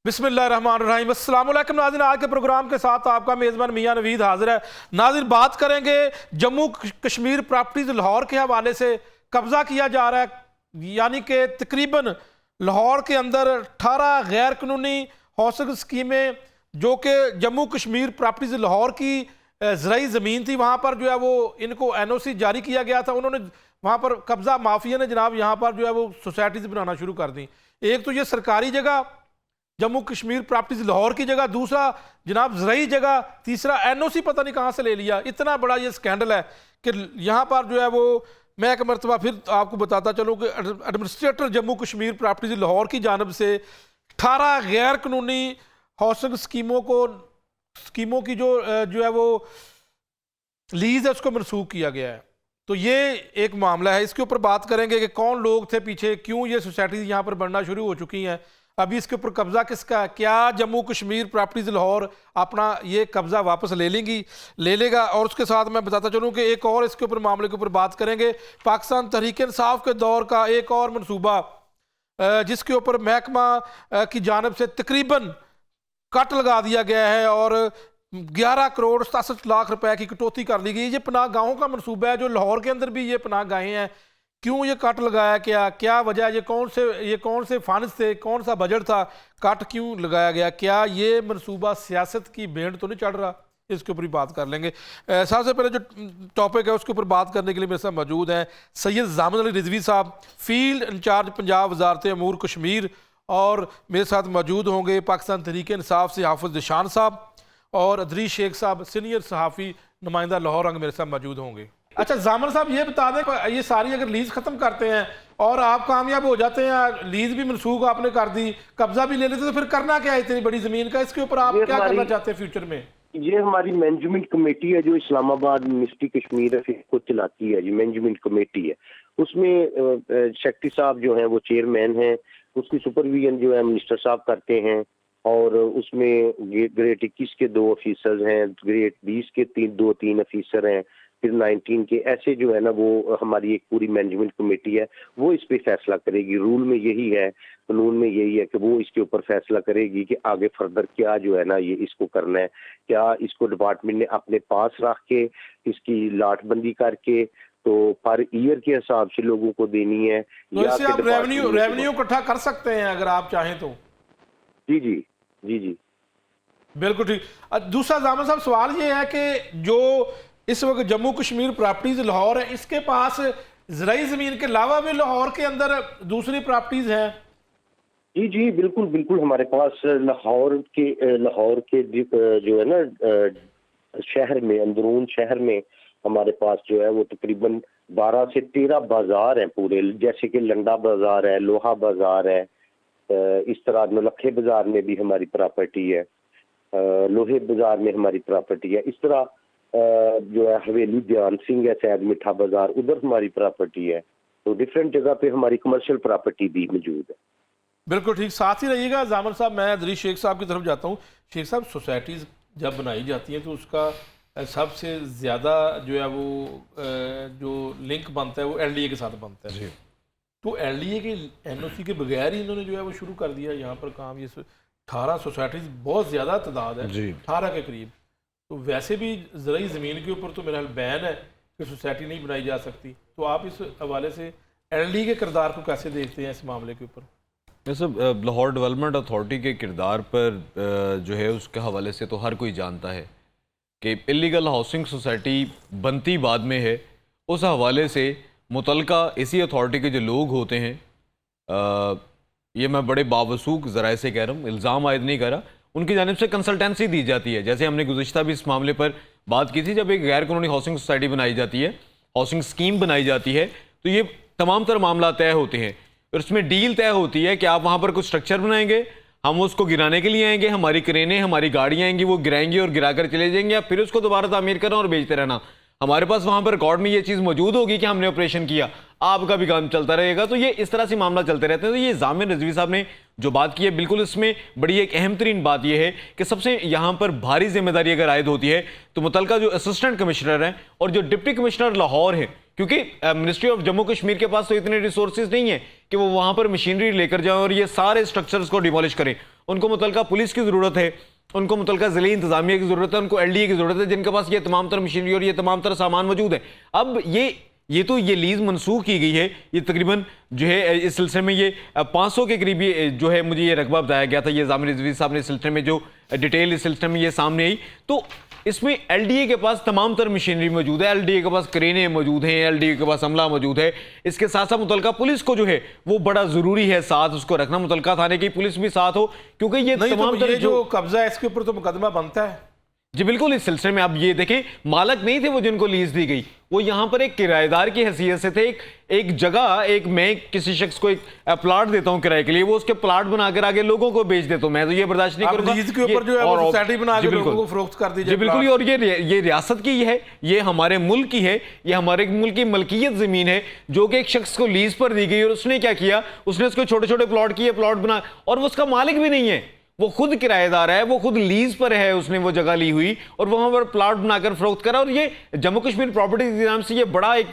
बिस्मिल्लाहिर्रहमानिर्रहीम। अस्सलाम वालेकुम नाज़रीन, आज के प्रोग्राम के साथ आपका मेज़बान मियां नवीद हाजिर है। नाज़रीन, बात करेंगे जम्मू कश्मीर प्रॉपर्टीज़ लाहौर के हवाले से। कब्ज़ा किया जा रहा है, यानी कि तकरीबन लाहौर के अंदर 18 गैर कानूनी हाउसिंग स्कीमें जो कि जम्मू कश्मीर प्रॉपर्टीज़ लाहौर की ज़राई ज़मीन थी, वहाँ पर जो है वो इनको NOC जारी किया गया था। उन्होंने वहाँ पर कब्ज़ा माफिया ने जनाब यहाँ पर जो है वो सोसाइटीज़ बनाना शुरू कर दी। एक तो ये सरकारी जगह जम्मू कश्मीर प्रॉपर्टीज लाहौर की जगह, दूसरा जनाब ज़राई जगह, तीसरा NOC पता नहीं कहाँ से ले लिया। इतना बड़ा ये स्कैंडल है कि यहाँ पर जो है वो, मैं एक मरतबा फिर आपको बताता चलूँ कि एडमिनिस्ट्रेटर जम्मू कश्मीर प्रॉपर्टीज लाहौर की जानब से 18 गैर कानूनी हाउसिंग स्कीमों की जो है वो लीज है उसको मनसूख किया गया है। तो ये एक मामला है, इसके ऊपर बात करेंगे कि कौन लोग थे पीछे, क्यों ये सोसाइटीज यहाँ पर बनना शुरू हो चुकी हैं, अभी इसके ऊपर कब्जा किसका है, क्या जम्मू कश्मीर प्रॉपर्टीज लाहौर अपना ये कब्जा वापस ले लेगा। और उसके साथ मैं बताता चलूँ कि एक और इसके ऊपर मामले के ऊपर बात करेंगे, पाकिस्तान तहरीक इंसाफ के दौर का एक और मनसूबा जिसके ऊपर महकमा की जानब से तकरीबन कट लगा दिया गया है और 11 करोड़ 67 लाख रुपए की कटौती कर ली गई। ये पनाह गाहों का मनसूबा है, जो लाहौर के अंदर भी ये पनाह गाहें हैं। क्यों ये कट लगाया, क्या वजह, ये कौन से फंड थे, कौन सा बजट था, कट क्यों लगाया गया, क्या ये मनसूबा सियासत की भेंट तो नहीं चढ़ रहा, इसके ऊपर भी बात कर लेंगे। सबसे पहले जो टॉपिक है उसके ऊपर बात करने के लिए मेरे साथ मौजूद हैं सैयद जामिद अली रिजवी साहब, फील्ड इंचार्ज पंजाब वजारत अमूर कश्मीर, और मेरे साथ मौजूद होंगे पाकिस्तान तहरीक इंसाफ से हाफिज निशान साहब, और अदरीस शेख साहब सीनियर सहाफ़ी नुमाइंदा लाहौर अंग मेरे साथ मौजूद होंगे। अच्छा जामिद साहब, ये बता दें, ये सारी अगर लीज खत्म करते हैं और आप कामयाब हो जाते हैं, लीज भी मनसूख आपने कर दी, कब्जा भी ले लेते, तो फिर करना क्या है इतनी बड़ी जमीन का? इसके ऊपर आप क्या करना चाहते हैं फ्यूचर में? ये हमारी मैनेजमेंट कमेटी है जो इस्लामाबाद मिनिस्ट्री कश्मीर को चलाती है, जो मैनेजमेंट कमेटी है उसमें सेक्रेटरी साहब जो हैं वो चेयरमैन हैं, उसकी सुपरविजन जो है मिनिस्टर साहब करते हैं, और उसमें ग्रेड 21 के 2 ऑफिसर्स हैं, ग्रेड 20 के 3 ऑफिसर हैं, फिर 19 के, ऐसे जो है ना वो हमारी एक पूरी मैनेजमेंट कमेटी है, वो इस पे फैसला करेगी। रूल में यही है, कानून में यही है कि वो इसके ऊपर फैसला करेगी कि आगे फर्दर क्या जो है ना ये इसको करना है, क्या इसको डिपार्टमेंट ने अपने पास रख के इसकी लाटबंदी करके तो पर ईयर के हिसाब से लोगों को देनी है, तो इससे आप रेवेन्यू इकट्ठा कर सकते हैं अगर आप चाहें तो। जी बिल्कुल ठीक। दूसरा जामिद साहब, सवाल ये है कि जो इस वक्त जम्मू कश्मीर प्रॉपर्टीज लाहौर है, इसके पास ज़राई ज़मीन के अलावा भी लाहौर के अंदर दूसरी प्रॉपर्टीज हैं? जी बिल्कुल हमारे पास लाहौर के जो है ना शहर में, अंदरून शहर में हमारे पास जो है वो तकरीबन 12 से 13 बाजार हैं पूरे, जैसे कि लंडा बाजार है, लोहा बाजार है, इस तरह नौलखे बाजार में भी हमारी प्रॉपर्टी है, लोहे बाजार में हमारी प्रॉपर्टी है, इस तरह जो है हवेली ध्यान सिंह है, सैयद मिठा बाजार, उधर हमारी प्रॉपर्टी है। तो डिफरेंट जगह पे हमारी कमर्शियल प्रॉपर्टी भी मौजूद है। बिल्कुल ठीक, साथ ही रहिएगा जामिद साहब। मैं अदरीस शेख साहब की तरफ जाता हूँ। शेख साहब, सोसाइटीज़ जब बनाई जाती हैं तो उसका सबसे ज़्यादा जो है वो जो लिंक बनता है वो LDA के साथ बनता है। तो LDA के NOC के बगैर ही इन्होंने जो है वो शुरू कर दिया यहाँ पर काम। ये 18 सोसाइटीज़ बहुत ज़्यादा तादाद है, 18 के करीब। तो वैसे भी ज़राई ज़मीन के ऊपर तो मेरा बैन है कि सोसाइटी नहीं बनाई जा सकती। तो आप इस हवाले से LDA के किरदार को कैसे देखते हैं इस मामले के ऊपर? सब लाहौर डेवलपमेंट अथॉरिटी के किरदार पर जो है उसके हवाले से तो हर कोई जानता है कि इलीगल हाउसिंग सोसाइटी बनती बाद में है। उस हवाले से मुतलका इसी अथॉरिटी के जो लोग होते हैं, ये मैं बड़े बावसूख ज़राए से कह रहा हूँ, इल्ज़ाम आयद नहीं कर रहा, उनकी जानिब से कंसल्टेंसी दी जाती है। जैसे हमने गुज़िश्ता भी इस मामले पर बात की थी, जब एक गैर कानूनी हाउसिंग सोसाइटी बनाई जाती है, हाउसिंग स्कीम बनाई जाती है, तो ये तमाम तर मामला तय होते हैं और उसमें डील तय होती है कि आप वहाँ पर कुछ स्ट्रक्चर बनाएंगे, हम उसको गिराने के लिए आएंगे, हमारी क्रेनें, हमारी गाड़ियाँ आएंगी, वो गिराएंगी और गिरा कर चले जाएंगे, या फिर उसको दोबारा तामीर करना और बेचते रहना। हमारे पास वहाँ पर रिकॉर्ड में ये चीज़ मौजूद होगी कि हमने ऑपरेशन किया, आपका भी काम चलता रहेगा। तो ये इस तरह से मामला चलते रहते हैं। तो ये जामिद रिजवी साहब ने जो बात की है, बिल्कुल इसमें बड़ी एक अहम तरीन बात यह है कि सबसे यहाँ पर भारी जिम्मेदारी अगर आयद होती है तो मुतलका जो असिस्टेंट कमिश्नर हैं और जो डिप्टी कमिश्नर लाहौर हैं, क्योंकि मिनिस्ट्री ऑफ जम्मू कश्मीर के पास तो इतने रिसोर्सेज नहीं है कि वो वहां पर मशीनरी लेकर जाएं और ये सारे स्ट्रक्चर्स को डिमोलिश करें। उनको मुतलका पुलिस की जरूरत है, उनको मुतलका ज़िले इंतजामिया की जरूरत है, उनको LDA की जरूरत है, जिनके पास ये तमाम तरह मशीनरी और ये तमाम तरह सामान मौजूद है। अब ये लीज मनसूख की गई है। ये तकरीबन जो है इस सिलसिले में ये 500 के करीब ये जो है मुझे ये रकबा बताया गया था। ये जामिर रिजवी साहब ने इस सिलसिले में जो डिटेल इस सिलसिले में ये सामने आई, तो इसमें LDA के पास तमाम तरह मशीनरी मौजूद है, LDA के पास क्रेनें मौजूद हैं, LDA के पास अमला मौजूद है। इसके साथ साथ मुतलका पुलिस को जो है वो बड़ा जरूरी है साथ उसको रखना, मुतलका थाने की पुलिस भी साथ हो, क्योंकि ये तमाम तरह जो कब्जा है इसके ऊपर तो मुकदमा बनता है। जी बिल्कुल। इस सिलसिले में आप ये देखें, मालक नहीं थे वो जिनको लीज दी गई, वो यहां पर एक किराएदार की हैसियत से थे। एक जगह मैं किसी शख्स को एक प्लाट देता हूं किराए के लिए, वो उसके प्लाट बनाकर आगे लोगों को बेच देता हूं, मैं तो ये बर्दाश्त नहीं करूंगा। लीज के ऊपर जो है वो सोसाइटी बना के लोगों को फरोख्त कर दीजिए। जी बिल्कुल। और ये रियासत की है, ये हमारे मुल्क की है, ये हमारे मुल्क की मलकियत जमीन है जो कि एक शख्स को लीज पर दी गई और उसने क्या किया, उसने उसको छोटे छोटे प्लॉट किए, प्लॉट बना, और वो उसका मालिक भी नहीं है, वो खुद किराएदार है, वो खुद लीज पर है, उसने वो जगह ली हुई और वहां पर प्लॉट बनाकर फरोख्त करा। और ये जम्मू कश्मीर प्रॉपर्टी के नाम से ये बड़ा एक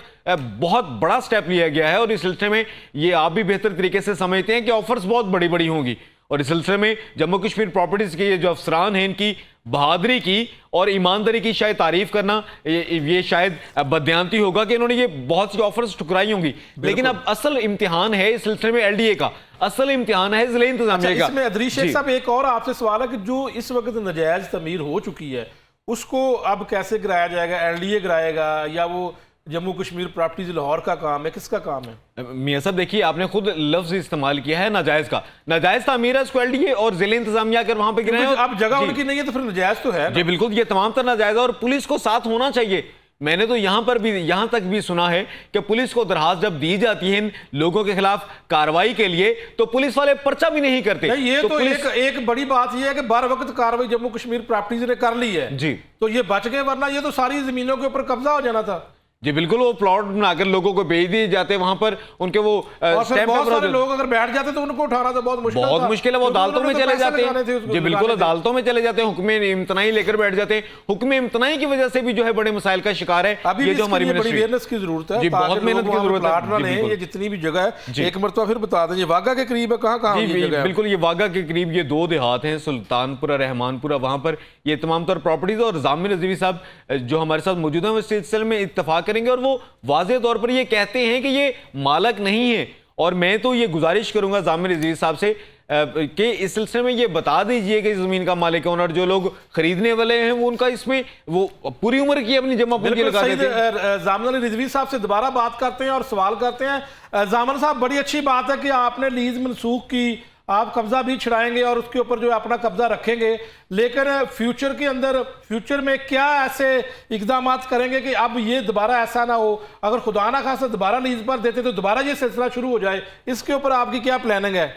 बहुत बड़ा स्टेप लिया गया है। और इस सिलसिले में ये आप भी बेहतर तरीके से समझते हैं कि ऑफर्स बहुत बड़ी बड़ी होंगी। और इस सिलसिले में जम्मू कश्मीर प्रॉपर्टीज के ये जो अफसरान हैं, इनकी बहादुरी की और ईमानदारी की शायद तारीफ करना ये शायद बदयांती होगा कि इन्होंने ये बहुत सी ऑफर्स ठुकराई होंगी। लेकिन अब असल इम्तिहान है इस सिलसिले में LDA का, असल इम्तिहान है ज़िले इंतजामिया का। इसमें अदरीश शेख साहब एक और आपसे सवाल है कि जो इस वक्त नजायज तमीर हो चुकी है उसको अब कैसे गिराया जाएगा? LDA गिराएगा या वो जम्मू कश्मीर प्रॉपर्टीज लाहौर का काम है, किसका काम है? मियां साहब देखिए, आपने खुद लफ्ज इस्तेमाल किया है नाजायज का। नाजायज तामीर है, इसको LDA और जिले इंतजामिया अगर वहां पे गिराए, अब जगह उनकी नहीं है तो फिर नाजायज तो है। जी बिल्कुल, ये तमाम तरह नाजायज है और पुलिस को साथ होना चाहिए। मैंने तो यहां तक भी सुना है कि पुलिस को दरखास्त जब दी जाती है इन लोगों के खिलाफ कार्रवाई के लिए तो पुलिस वाले पर्चा भी नहीं करते। ये तो एक बड़ी बात यह है कि बर वक्त कार्रवाई जम्मू कश्मीर प्रॉपर्टीज ने कर ली है जी, तो ये बच गए, वरना ये तो सारी जमीनों के ऊपर कब्जा हो जाना था। जी बिल्कुल। वो प्लॉट बनाकर लोगों को बेच दिए जाते, वहां पर उनके वो बहुत सारे लोग अगर बैठ जाते तो उनको उठाना तो बहुत मुश्किल है। वो अदालतों में चले जाते हैं। जी बिल्कुल, अदालतों में चले जाते हैं, हुक्म इम्तनाई लेकर बैठ जाते हैं। हुक्म इम्तनाई की वजह से भी जो है बड़े मसाइल का शिकार है। ये जो हमारी बड़ी अवेयरनेस की जरूरत है, बहुत मेहनत की जरूरत है। ये जितनी भी जगह है एक मरतबा फिर बता दें, वाघा के करीब है, कहाँ बिल्कुल ये वाघा के करीब ये 2 देहात हैं, सुल्तानपुरा, रहमानपुरा, वहां पर ये तमाम तौर प्रॉपर्टीज। और जामिर रिजवी साहब जो हमारे साथ मौजूद हैं वो इस सिलसिले में इत्तफाक करेंगे और वो वाज़े तौर पर ये कहते हैं कि ये मालक नहीं है। और मैं तो ये गुजारिश करूंगा जामिर रिजवी साहब से कि इस सिलसिले में ये बता दीजिए कि जमीन का मालिक कौन, और जो लोग खरीदने वाले हैं वो उनका इसमें वो पूरी उम्र की अपनी जमा पूंजी लगा देते हैं। जामिर रिजवी साहब से दोबारा बात करते हैं और सवाल करते हैं। जामिर साहब, बड़ी अच्छी बात है कि आपने लीज मनसूख की, आप कब्जा भी छुड़ाएंगे और उसके ऊपर जो अपना कब्जा रखेंगे, लेकिन फ्यूचर में क्या ऐसे इकदाम करेंगे कि अब ये दोबारा ऐसा ना हो? अगर खुदा ना खासा दोबारा लीज पर देते तो दोबारा ये सिलसिला शुरू हो जाए, इसके ऊपर आपकी क्या प्लानिंग है?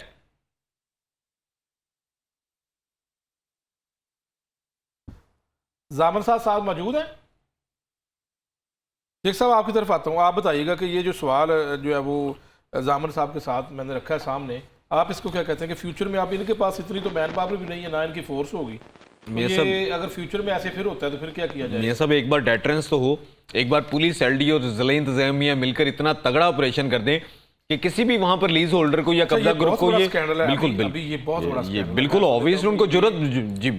जामिर साहब मौजूद हैं? शेख साहब आपकी तरफ आता हूँ, आप बताइएगा कि ये जो सवाल जो है वो जामिर साहब के साथ मैंने रखा है सामने, आप इसको क्या कहते हैं कि फ्यूचर में आप इनके पास इतनी तो मैन पावर भी नहीं है, ना इनकी फोर्स होगी, तो ये अगर फ्यूचर में ऐसे फिर होता है तो फिर क्या किया जाए? ये सब एक बार डेटरेंस तो हो, एक बार पुलिस, LDA और जिला इंतजामिया मिलकर इतना तगड़ा ऑपरेशन कर दें कि किसी भी वहां पर लीज होल्डर को या कब्जा ग्रुप को ये बिल्कुल ऑब्वियसली उनको जरूरत, जी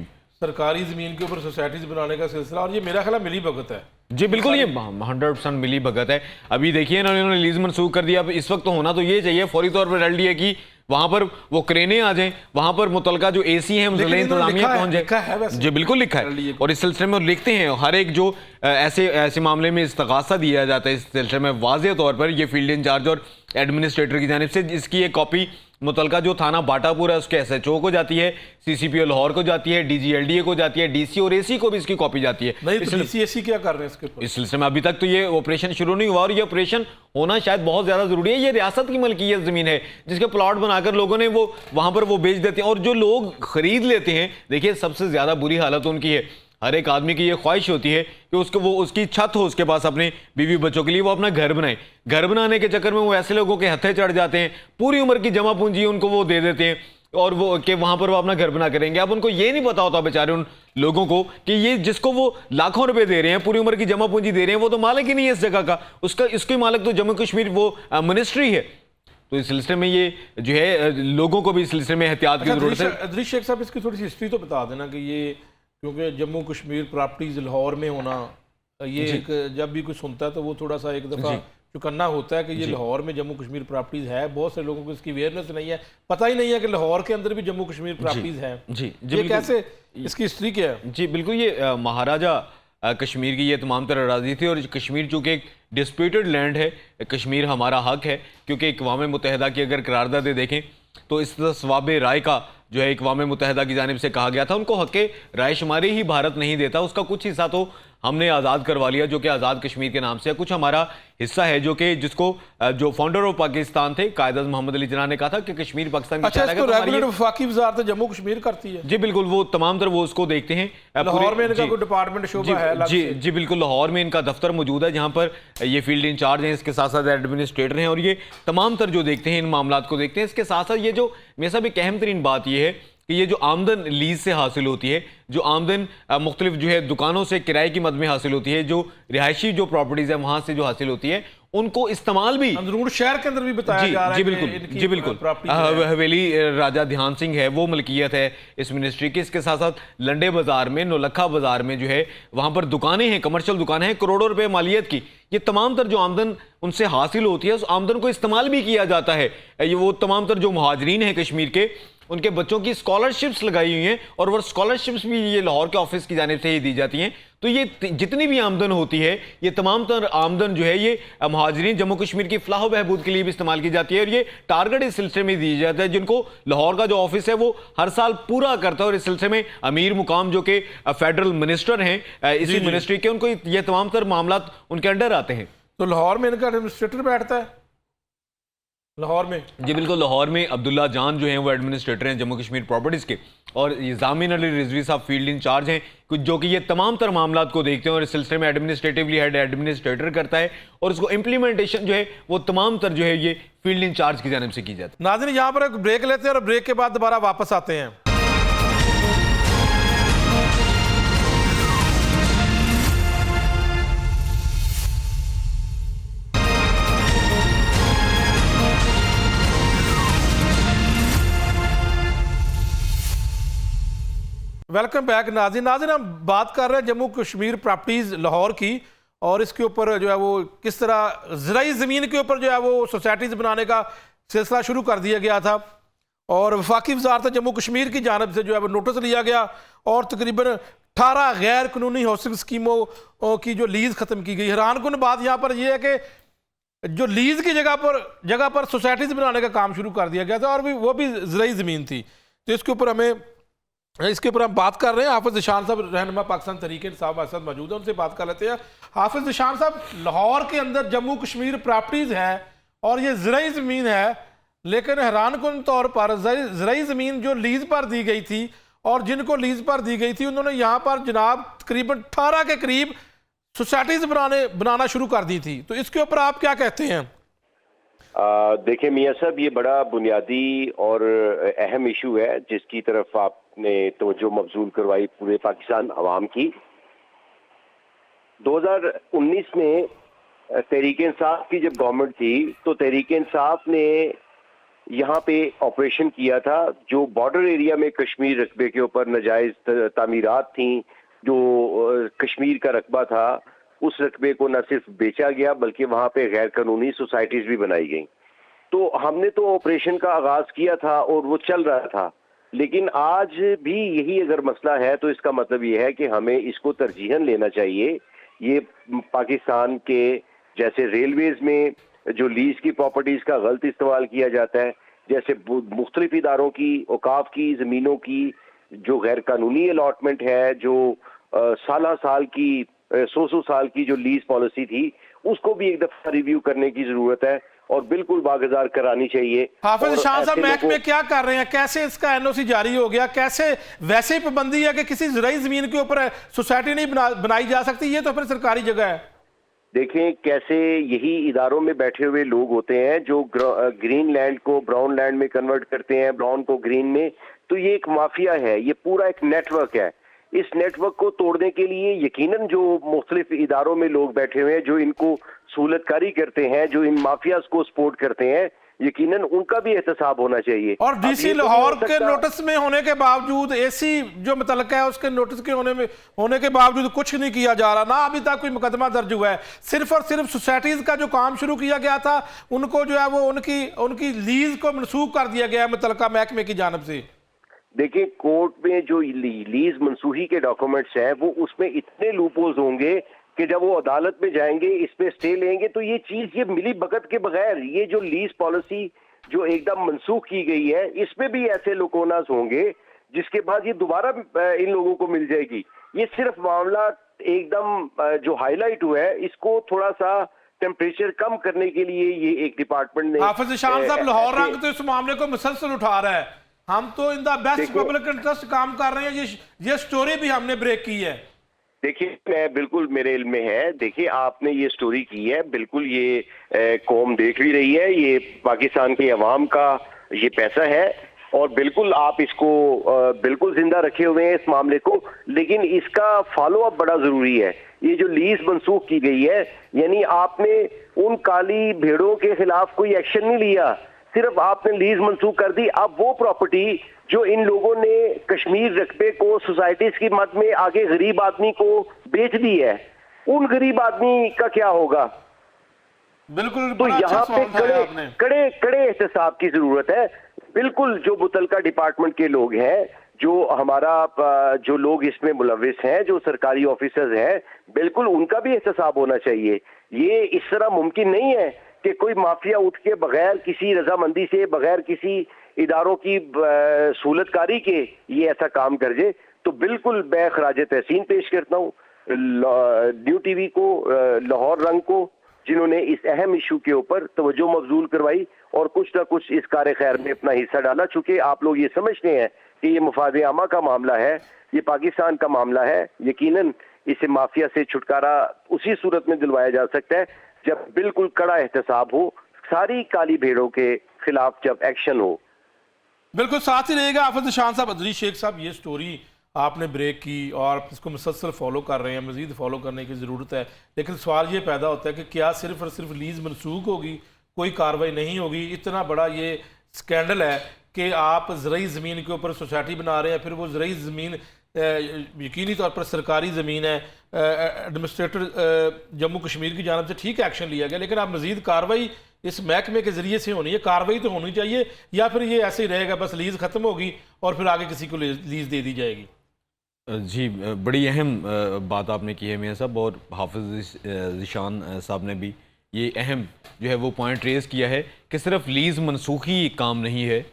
सरकारी जमीन के ऊपर सोसाइटीज बनाने का सिलसिला, और ये मेरा ख्याल मिली भगत है। जी बिल्कुल, ये 100% मिली भगत है। अभी देखिए ना, इन्होंने लीज मनसूख कर दिया। अब इस वक्त तो होना तो ये चाहिए फौरी तौर पर LDA की वहां पर वो क्रेनें आ जाएं, वहां पर मुतलका जो AC हैं जिले इंतजामिया पहुंच जाए। जी बिल्कुल लिखा है, और इस सिलसिले में लिखते हैं हर एक जो ऐसे मामले में इस्तगासा दिया जाता है, इस सिलसिले में वाज़ेह तौर पर ये फील्ड इंचार्ज और एडमिनिस्ट्रेटर की जानिब से इसकी एक कॉपी मुतलका जो थाना बाटापुर है उसके SHO को जाती है, CCPO लाहौर को जाती है, DG LDA को जाती है, DC और AC को भी इसकी कॉपी जाती है। नहीं तो DC AC क्या कर रहे हैं इसके ऊपर? इस सिलसिले में अभी तक तो ये ऑपरेशन शुरू नहीं हुआ, और ये ऑपरेशन होना शायद बहुत ज्यादा जरूरी है। ये रियासत की मलकियत जमीन है जिसके प्लॉट बनाकर लोगों ने वो वहां पर वो बेच देते हैं, और जो लोग खरीद लेते हैं, देखिए सबसे ज्यादा बुरी हालत उनकी है। हर एक आदमी की ये ख्वाहिश होती है कि उसकी छत हो उसके पास अपने बीवी बच्चों के लिए, वो अपना घर बनाए। घर बनाने के चक्कर में वो ऐसे लोगों के हथे चढ़ जाते हैं, पूरी उम्र की जमा पूंजी उनको वो दे देते हैं और वो कि वहां पर वो अपना घर बना करेंगे। अब उनको ये नहीं पता होता बेचारे उन लोगों को कि ये जिसको वो लाखों रुपए दे रहे हैं, पूरी उम्र की जमा पूंजी दे रहे हैं, वो तो मालिक ही नहीं है इस जगह का। इसकी मालिक तो जम्मू कश्मीर वो मिनिस्ट्री है। तो इस सिलसिले में ये जो है लोगों को भी इस सिलसिले में एहतियात की जरूरत है। अदरीश शेख साहब, इसकी थोड़ी सी हिस्ट्री तो बता देना कि ये, क्योंकि जम्मू कश्मीर प्रॉपर्टीज लाहौर में होना, ये एक जब भी कोई सुनता है तो वो थोड़ा सा एक दफ़ा चुकन्ना होता है कि ये लाहौर में जम्मू कश्मीर प्रॉपर्टीज है। बहुत से लोगों को इसकी अवेयरनेस नहीं है, पता ही नहीं है कि लाहौर के अंदर भी जम्मू कश्मीर प्रॉपर्टीज है। जी ये कैसे, इसकी हिस्ट्री क्या है? जी बिल्कुल, ये महाराजा कश्मीर की ये तमाम तरह अराजी थी, और कश्मीर चूँकि एक डिस्प्यूटेड लैंड है, कश्मीर हमारा हक है, क्योंकि अक़वाम मुत्तहिदा की अगर करारदादें देखें तो इस सवाब राय का जो है अक़वाम मुत्तहिदा की जानिब से कहा गया था, उनको हक़ राय शुमारी ही भारत नहीं देता, उसका कुछ हिस्सा तो हमने आज़ाद करवा लिया जो कि आज़ाद कश्मीर के नाम से है। कुछ हमारा हिस्सा है जो कि जिसको जो फाउंडर ऑफ पाकिस्तान थे कायद-ए-आज़म मोहम्मद अली जिन्ना ने कहा था कि कश्मीर पाकिस्तान की अच्छा, इसको रेगुलेट वफाकी वज़ारत जम्मू कश्मीर करती है। जी बिल्कुल, वो तमाम तरह वो उसको देखते हैं। लाहौर में इनका कोई डिपार्टमेंट शोबा है अलग जी से? जी बिल्कुल, लाहौर में इनका दफ्तर मौजूद है जहाँ पर ये फील्ड इंचार्ज हैं, इसके साथ साथ एडमिनिस्ट्रेटर हैं, और ये तमाम तर जो देखते हैं इन मामलात को देखते हैं। इसके साथ साथ ये जो मेरे साहब एक अहम तरीन बात ये है कि ये जो आमदन लीज से हासिल होती है, जो आमदन मुख्तलिफ जो है दुकानों से किराए की मद में हासिल होती है, जो रिहायशी जो प्रॉपर्टीज़ है वहाँ से जो हासिल होती है, उनको इस्तेमाल भी अंदरून शहर के अंदर भी बताया जा रहा है। जी बिल्कुल, हवेली राजा ध्यान सिंह है वो मलकियत है इस मिनिस्ट्री की। इसके साथ साथ लंडे बाजार में, नौलखा बाजार में जो है वहाँ पर दुकानें हैं, कमर्शियल दुकानें हैं, करोड़ों रुपए मालियत की। ये तमाम तर जो आमदन उनसे हासिल होती है, उस आमदन को इस्तेमाल भी किया जाता है। ये वो तमाम तर जो मुहाजिरीन हैं कश्मीर के, उनके बच्चों की स्कॉलरशिप्स लगाई हुई हैं, और वो स्कॉलरशिप्स भी ये लाहौर के ऑफिस की जानिब से ही दी जाती हैं। तो ये जितनी भी आमदन होती है, ये तमाम तर आमदन जो है ये मुहाजिरीन जम्मू कश्मीर की फलाह बहबूद के लिए भी इस्तेमाल की जाती है, और ये टारगेट इस सिलसिले में दिया जाता है जिनको लाहौर का जो ऑफिस है वो हर साल पूरा करता है। और इस सिलसिले में अमीर मुकाम जो कि फेडरल मिनिस्टर हैं इसी मिनिस्ट्री के, उनको ये तमाम तर मामला उनके अंडर आते हैं। तो लाहौर में इनका एडमिनिस्ट्रेटर बैठता है लाहौर में? जी बिल्कुल, लाहौर में अब्दुल्ला जान जो हैं वो एडमिनिस्ट्रेटर हैं जम्मू कश्मीर प्रॉपर्टीज़ के, और ये जामिन अली रिजवी साहब फील्ड इंचार्ज हैं जो कि ये तमाम तर मामलात को देखते हैं, और इस सिलसिले में एडमिनिस्ट्रेटिवली हेड एडमिनिस्ट्रेटर करता है, और उसको इम्प्लीमेंटेशन जो है वो तमाम तर जो है ये फील्ड इंचार्ज की जानिब से की जाती है। नाज़रीन, यहाँ पर एक ब्रेक लेते हैं और ब्रेक के बाद दोबारा वापस आते हैं। वेलकम बैक नाज़रीन। हम बात कर रहे हैं जम्मू कश्मीर प्रॉपर्टीज़ लाहौर की, और इसके ऊपर जो है वो किस तरह ज़राई ज़मीन के ऊपर जो है वो सोसाइटीज़ बनाने का सिलसिला शुरू कर दिया गया था, और वफाकी वज़ारत जम्मू कश्मीर की जानब से जो है वो नोटिस लिया गया, और तकरीबन 18 गैर कानूनी हाउसिंग स्कीमों की जो लीज़ ख़त्म की गई। हैरानकुन बात यहाँ पर यह है कि जो लीज़ की जगह पर सोसाइटीज़ बनाने का काम शुरू कर दिया गया था, और वो भी ज़राई ज़मीन थी। तो इसके ऊपर हम बात कर रहे हैं। हाफिज़ ज़ीशान साहब रहनुमा पाकिस्तान तहरीक इंसाफ हमारे साथ मौजूद है, उनसे बात कर लेते हैं। हाफिज़ ज़ीशान साहब, लाहौर के अंदर जम्मू कश्मीर प्रॉपर्टीज़ है और ये ज़राई ज़मीन है, लेकिन हैरानकुन तौर पर ज़राई ज़मीन जो लीज़ पर दी गई थी और जिनको लीज़ पर दी गई थी उन्होंने यहाँ पर जनाब तकरीबन 18 के करीब सोसाइटीज़ बनाना शुरू कर दी थी। तो इसके ऊपर आप क्या कहते हैं? देखिए मियाँ साहब, ये बड़ा बुनियादी और अहम इशू है जिसकी तरफ आपने तवज्जो मबजूल करवाई पूरे पाकिस्तान अवाम की। 2019 में तहरीक इंसाफ की जब गवर्नमेंट थी तो तहरीक इंसाफ ने यहाँ पे ऑपरेशन किया था। जो बॉर्डर एरिया में कश्मीर रकबे के ऊपर नाजायज तामीरात थी, जो कश्मीर का रकबा था, उस रकबे को न सिर्फ बेचा गया बल्कि वहाँ पे गैर कानूनी सोसाइटीज भी बनाई गई। तो हमने तो ऑपरेशन का आगाज किया था और वो चल रहा था, लेकिन आज भी यही अगर मसला है तो इसका मतलब ये है कि हमें इसको तरजीहन लेना चाहिए। ये पाकिस्तान के जैसे रेलवेज में जो लीज की प्रॉपर्टीज का गलत इस्तेमाल किया जाता है, जैसे मुख्तलिफ इदारों की औकाफ की ज़मीनों की जो गैर कानूनी अलॉटमेंट है, जो साल की 100 साल की जो लीज पॉलिसी थी, उसको भी एक दफा रिव्यू करने की जरूरत है और बिल्कुल बागजार करानी चाहिए। हाफिज़ ज़ीशान साहब, महकमे क्या कर रहे हैं? कैसे इसका एनओसी जारी हो गया? कैसे वैसे ही पाबंदी है कि किसी ज़राई ज़मीन के ऊपर सोसाइटी नहीं बनाई जा सकती? ये तो फिर सरकारी जगह है। देखें कैसे यही इदारों में बैठे हुए लोग होते हैं जो ग्रीन लैंड को ब्राउन लैंड में कन्वर्ट करते हैं, ब्राउन को ग्रीन में। तो ये एक माफिया है, ये पूरा एक नेटवर्क है। इस नेटवर्क को तोड़ने के लिए यकीनन जो मुख्तलिफ इदारों में लोग बैठे हुए हैं जो इनको सहूलतकारी करते हैं, जो इन माफियाज को सपोर्ट करते हैं, यकीनन उनका भी एहतसाब होना चाहिए। और अब डीसी ये तो नहीं लाहौर हो के सकता- नोटिस में होने के बावजूद एसी जो मुतलका है उसके नोटिस के होने के बावजूद कुछ नहीं किया जा रहा, ना अभी तक कोई मुकदमा दर्ज हुआ है। सिर्फ और सिर्फ सोसाइटीज का जो काम शुरू किया गया था उनको जो है वो उनकी लीज को मनसूख कर दिया गया है मुतलका महकमे की जानिब से। देखिए, कोर्ट में जो लीज मनसूखी के डॉक्यूमेंट्स हैं वो उसमें इतने लूपहोल्स होंगे कि जब वो अदालत में जाएंगे, इस पे स्टे लेंगे, तो ये चीज ये मिली भगत के बगैर ये जो लीज पॉलिसी जो एकदम मनसूख की गई है इसमें भी ऐसे लुकोनास होंगे जिसके बाद ये दोबारा इन लोगों को मिल जाएगी। ये सिर्फ मामला एकदम जो हाईलाइट हुआ है इसको थोड़ा सा टेम्परेचर कम करने के लिए ये एक डिपार्टमेंट ने हाफिज ईशान साहब, लाहौर ऐसे- रंग तो इस मामले को मुसलसल उठा रहा है। हम तो इन द बेस्ट देखो- पब्लिक इंटरेस्ट काम कर रहे हैं। ये स्टोरी भी हमने ब्रेक की है। देखिए, मैं बिल्कुल मेरे इल्म में है। देखिए, आपने ये स्टोरी की है, बिल्कुल ये कौम देख भी रही है, ये पाकिस्तान की अवाम का ये पैसा है और बिल्कुल आप इसको बिल्कुल जिंदा रखे हुए हैं इस मामले को, लेकिन इसका फॉलो अप बड़ा जरूरी है। ये जो लीज मनसूख की गई है, यानी आपने उन काली भेड़ों के खिलाफ कोई एक्शन नहीं लिया, सिर्फ आपने लीज मनसूख कर दी। अब वो प्रॉपर्टी जो इन लोगों ने कश्मीर रकबे को सोसाइटीज की मद में आगे गरीब आदमी को बेच दी है, उन गरीब आदमी का क्या होगा? बिल्कुल, तो बड़ा अच्छा यहाँ पे सवाल उठाया आपने। कड़े एहतसाब की जरूरत है। बिल्कुल जो मुतलका डिपार्टमेंट के लोग हैं, जो हमारा जो लोग इसमें मुलविस हैं, जो सरकारी ऑफिसर्स हैं, बिल्कुल उनका भी एहतसाब होना चाहिए। ये इस तरह मुमकिन नहीं है कि कोई माफिया उठ के बगैर किसी रजामंदी से, बगैर किसी इदारों की सहूलतकारी के ये ऐसा काम कर जाए। तो बिल्कुल मैं खराज तहसीन पेश करता हूँ न्यू टीवी को, लाहौर रंग को, जिन्होंने इस अहम इशू के ऊपर तवज्जो मबजूल करवाई और कुछ ना कुछ इस कार्य खैर में अपना हिस्सा डाला। चूंकि आप लोग ये समझते हैं कि ये मुफाद आमा का मामला है, ये पाकिस्तान का मामला है, यकीनन इसे माफिया से छुटकारा उसी सूरत में दिलवाया जा सकता है जब बिल्कुल कड़ा एहतसाब हो, सारी काली भेड़ों के खिलाफ जब एक्शन हो। बिल्कुल साथ ही रहेगा हाफिज ईशान साहब। अदरी शेख साहब, ये स्टोरी आपने ब्रेक की और इसको मुसलसल फॉलो कर रहे हैं, मजीद फॉलो करने की ज़रूरत है। लेकिन सवाल ये पैदा होता है कि क्या सिर्फ और सिर्फ लीज मनसूख होगी, कोई कार्रवाई नहीं होगी? इतना बड़ा ये स्कैंडल है कि आप ज़रई ज़मीन के ऊपर सोसाइटी बना रहे हैं, फिर वो ज़रई ज़मीन यकीनी तौर पर सरकारी ज़मीन है, एडमिनिस्ट्रेटर जम्मू कश्मीर की जानिब से ठीक एक्शन लिया गया, लेकिन आप मजीद कार्रवाई इस महकमे के ज़रिए से होनी है। कार्रवाई तो होनी चाहिए, या फिर ये ऐसे ही रहेगा, बस लीज़ ख़त्म होगी और फिर आगे किसी को लीज़ दे दी जाएगी? जी, बड़ी अहम बात आपने की है मियां साहब, और हाफिज ईशान साहब ने भी ये अहम जो है वो पॉइंट रेज़ किया है कि सिर्फ लीज़ मनसूखी काम नहीं है।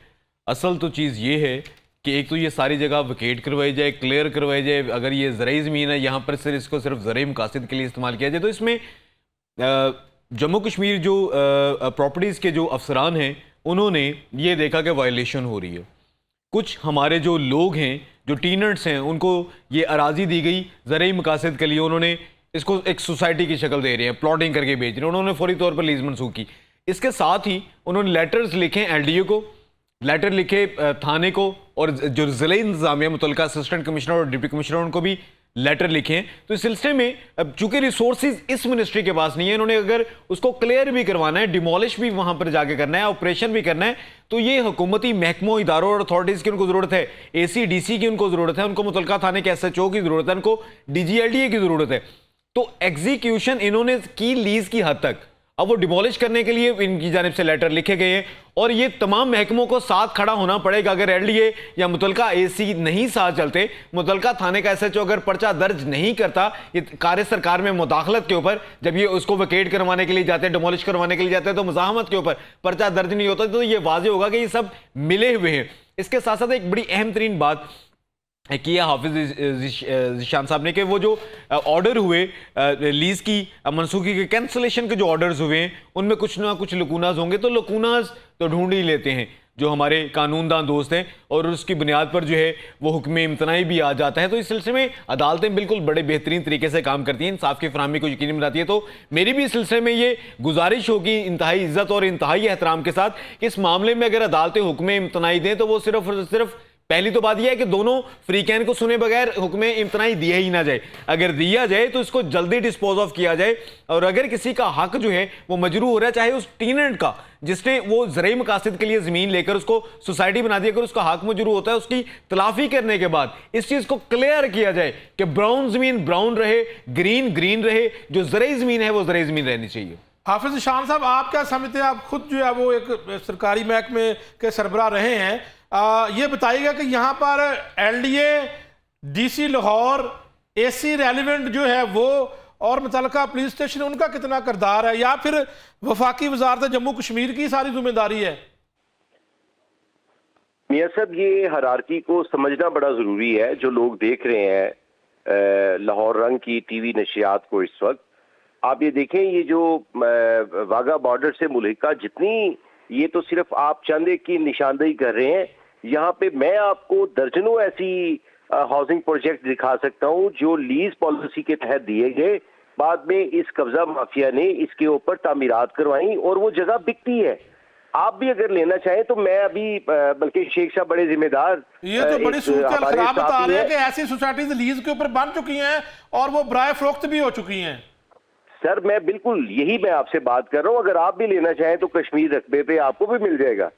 असल तो चीज़ ये है कि एक तो ये सारी जगह वकेट करवाई जाए, क्लियर करवाई जाए। अगर ये ज़रई ज़मीन है, यहाँ पर सिर्फ इसको सिर्फ ज़रई मकासद के लिए इस्तेमाल किया जाए, तो इसमें जम्मू कश्मीर जो प्रॉपर्टीज़ के जो अफसरान हैं उन्होंने ये देखा कि वायलेशन हो रही है। कुछ हमारे जो लोग हैं, जो टीनट्स हैं, उनको ये अराजी दी गई ज़रई मकासद के लिए, उन्होंने इसको एक सोसाइटी की शक्ल दे रहे हैं, प्लॉटिंग करके बेच रहे हैं, उन्होंने फौरी तौर पर लीज मनसूख की। इसके साथ ही उन्होंने लेटर्स लिखे एलडीओ को, लेटर लिखे थाने को, और जो ज़िला इंतज़ामिया मुतल्लिका असिस्टेंट कमिश्नर और डिप्टी कमिश्नर उनको भी लेटर लिखे हैं। तो इस सिलसिले में अब चूंकि रिसोर्सेज इस मिनिस्ट्री के पास नहीं है, इन्होंने अगर उसको क्लियर भी करवाना है, डिमोलिश भी वहां पर जाके करना है, ऑपरेशन भी करना है, तो ये हुकूमती महकमों, इदारों और अथॉरिटीज़ की उनको ज़रूरत है, एसी डीसी की उनको ज़रूरत है, उनको मुतल्लिका थाने के एसएचओ की ज़रूरत है, उनको डीजीएलडीए की ज़रूरत है। तो एग्जीक्यूशन इन्होंने की लीज की हद तक, अब वो डिमोलिश करने के लिए इनकी जानिब से लेटर लिखे गए हैं, और ये तमाम महकमों को साथ खड़ा होना पड़ेगा। अगर एलडीए या मुतल्लिका एसी नहीं साथ चलते, मुतल्लिका थाने का एसएचओ अगर पर्चा दर्ज नहीं करता ये कार्य सरकार में मुदाखलत के ऊपर, जब ये उसको वकेट करवाने के लिए जाते हैं, डिमोलिश करवाने के लिए जाते हैं, तो मुजाहमत के ऊपर पर्चा दर्ज नहीं होता, तो ये वाज़ेह होगा कि ये सब मिले हुए हैं। इसके साथ साथ एक बड़ी अहम तरीन बात किया हाफिज ज़ीशान साहब ने कि वो जो ऑर्डर हुए लीज़ की मनसूखी के, कैंसलेशन के जो ऑर्डर्स हुए हैं, उनमें कुछ ना कुछ लकूनाज होंगे, तो लकूनाज तो ढूंढ ही लेते हैं जो हमारे कानूनदान दोस्त हैं, और उसकी बुनियाद पर जो है वो हुक्म इम्तनाई भी आ जाता है। तो इस सिलसिले में अदालतें बिल्कुल बड़े बेहतरीन तरीके से काम करती हैं, इंसाफ की फराहमी को यकीनी बनाती है। तो मेरी भी इस सिलसिले में ये गुजारिश होगी इंतहाई इज्जत और इंतहाई एहतराम के साथ कि इस मामले में अगर अदालतें हुक्म इम्तनाई दें तो वो सिर्फ और सिर्फ पहली तो बात यह है कि दोनों फ्रीकैन को सुने बगैर हुक्म इम्तनाई दिया ही ना जाए, अगर दिया जाए तो इसको जल्दी डिस्पोज ऑफ किया जाए। और अगर किसी का हक जो है वो मजरू हो रहा है, चाहे उस टीनेंट का जिसने वो ज़रूरी मकासद के लिए ज़मीन लेकर उसको सोसाइटी बना दी, अगर उसका हक मजरू होता है, उसकी तलाफी करने के बाद इस चीज़ को क्लियर किया जाए कि ब्राउन ज़मीन ब्राउन रहे, ग्रीन ग्रीन रहे, जो ज़रूरी ज़मीन है वो ज़रूरी ज़मीन रहनी चाहिए। हाफिज शान साहब, आप क्या समझते हैं? आप खुद जो है वो एक सरकारी महकमे के सरबराह रहे हैं, ये बताइएगा कि यहाँ पर LDA, DC Lahore, AC relevant जो है वो और मुतलका पुलिस स्टेशन, उनका कितना किरदार है, या फिर वफाकी वजारत जम्मू कश्मीर की सारी जिम्मेदारी है? मियां साहब, ये हरारकी को समझना बड़ा जरूरी है। जो लोग देख रहे हैं लाहौर रंग की टीवी नशियात को इस वक्त, आप ये देखें, ये जो वाघा बॉर्डर से मुल्का जितनी, ये तो सिर्फ आप चंद एक की निशानदेही कर रहे हैं। यहाँ पे मैं आपको दर्जनों ऐसी हाउसिंग प्रोजेक्ट दिखा सकता हूँ जो लीज पॉलिसी के तहत दिए गए, बाद में इस कब्जा माफिया ने इसके ऊपर तामीरात करवाई और वो जगह बिकती है। आप भी अगर लेना चाहें तो मैं अभी, बल्कि शेख साहब बड़े जिम्मेदार, ये तो बड़ी सूरत खराब बता रहे हैं कि ऐसी सोसाइटीज लीज के ऊपर बन चुकी हैं और वो बराए फरोख्त भी हो चुकी हैं। सर मैं बिल्कुल यही मैं आपसे बात कर रहा हूं, अगर आप भी लेना चाहें तो कश्मीर रकबे पे आपको भी मिल जाएगा।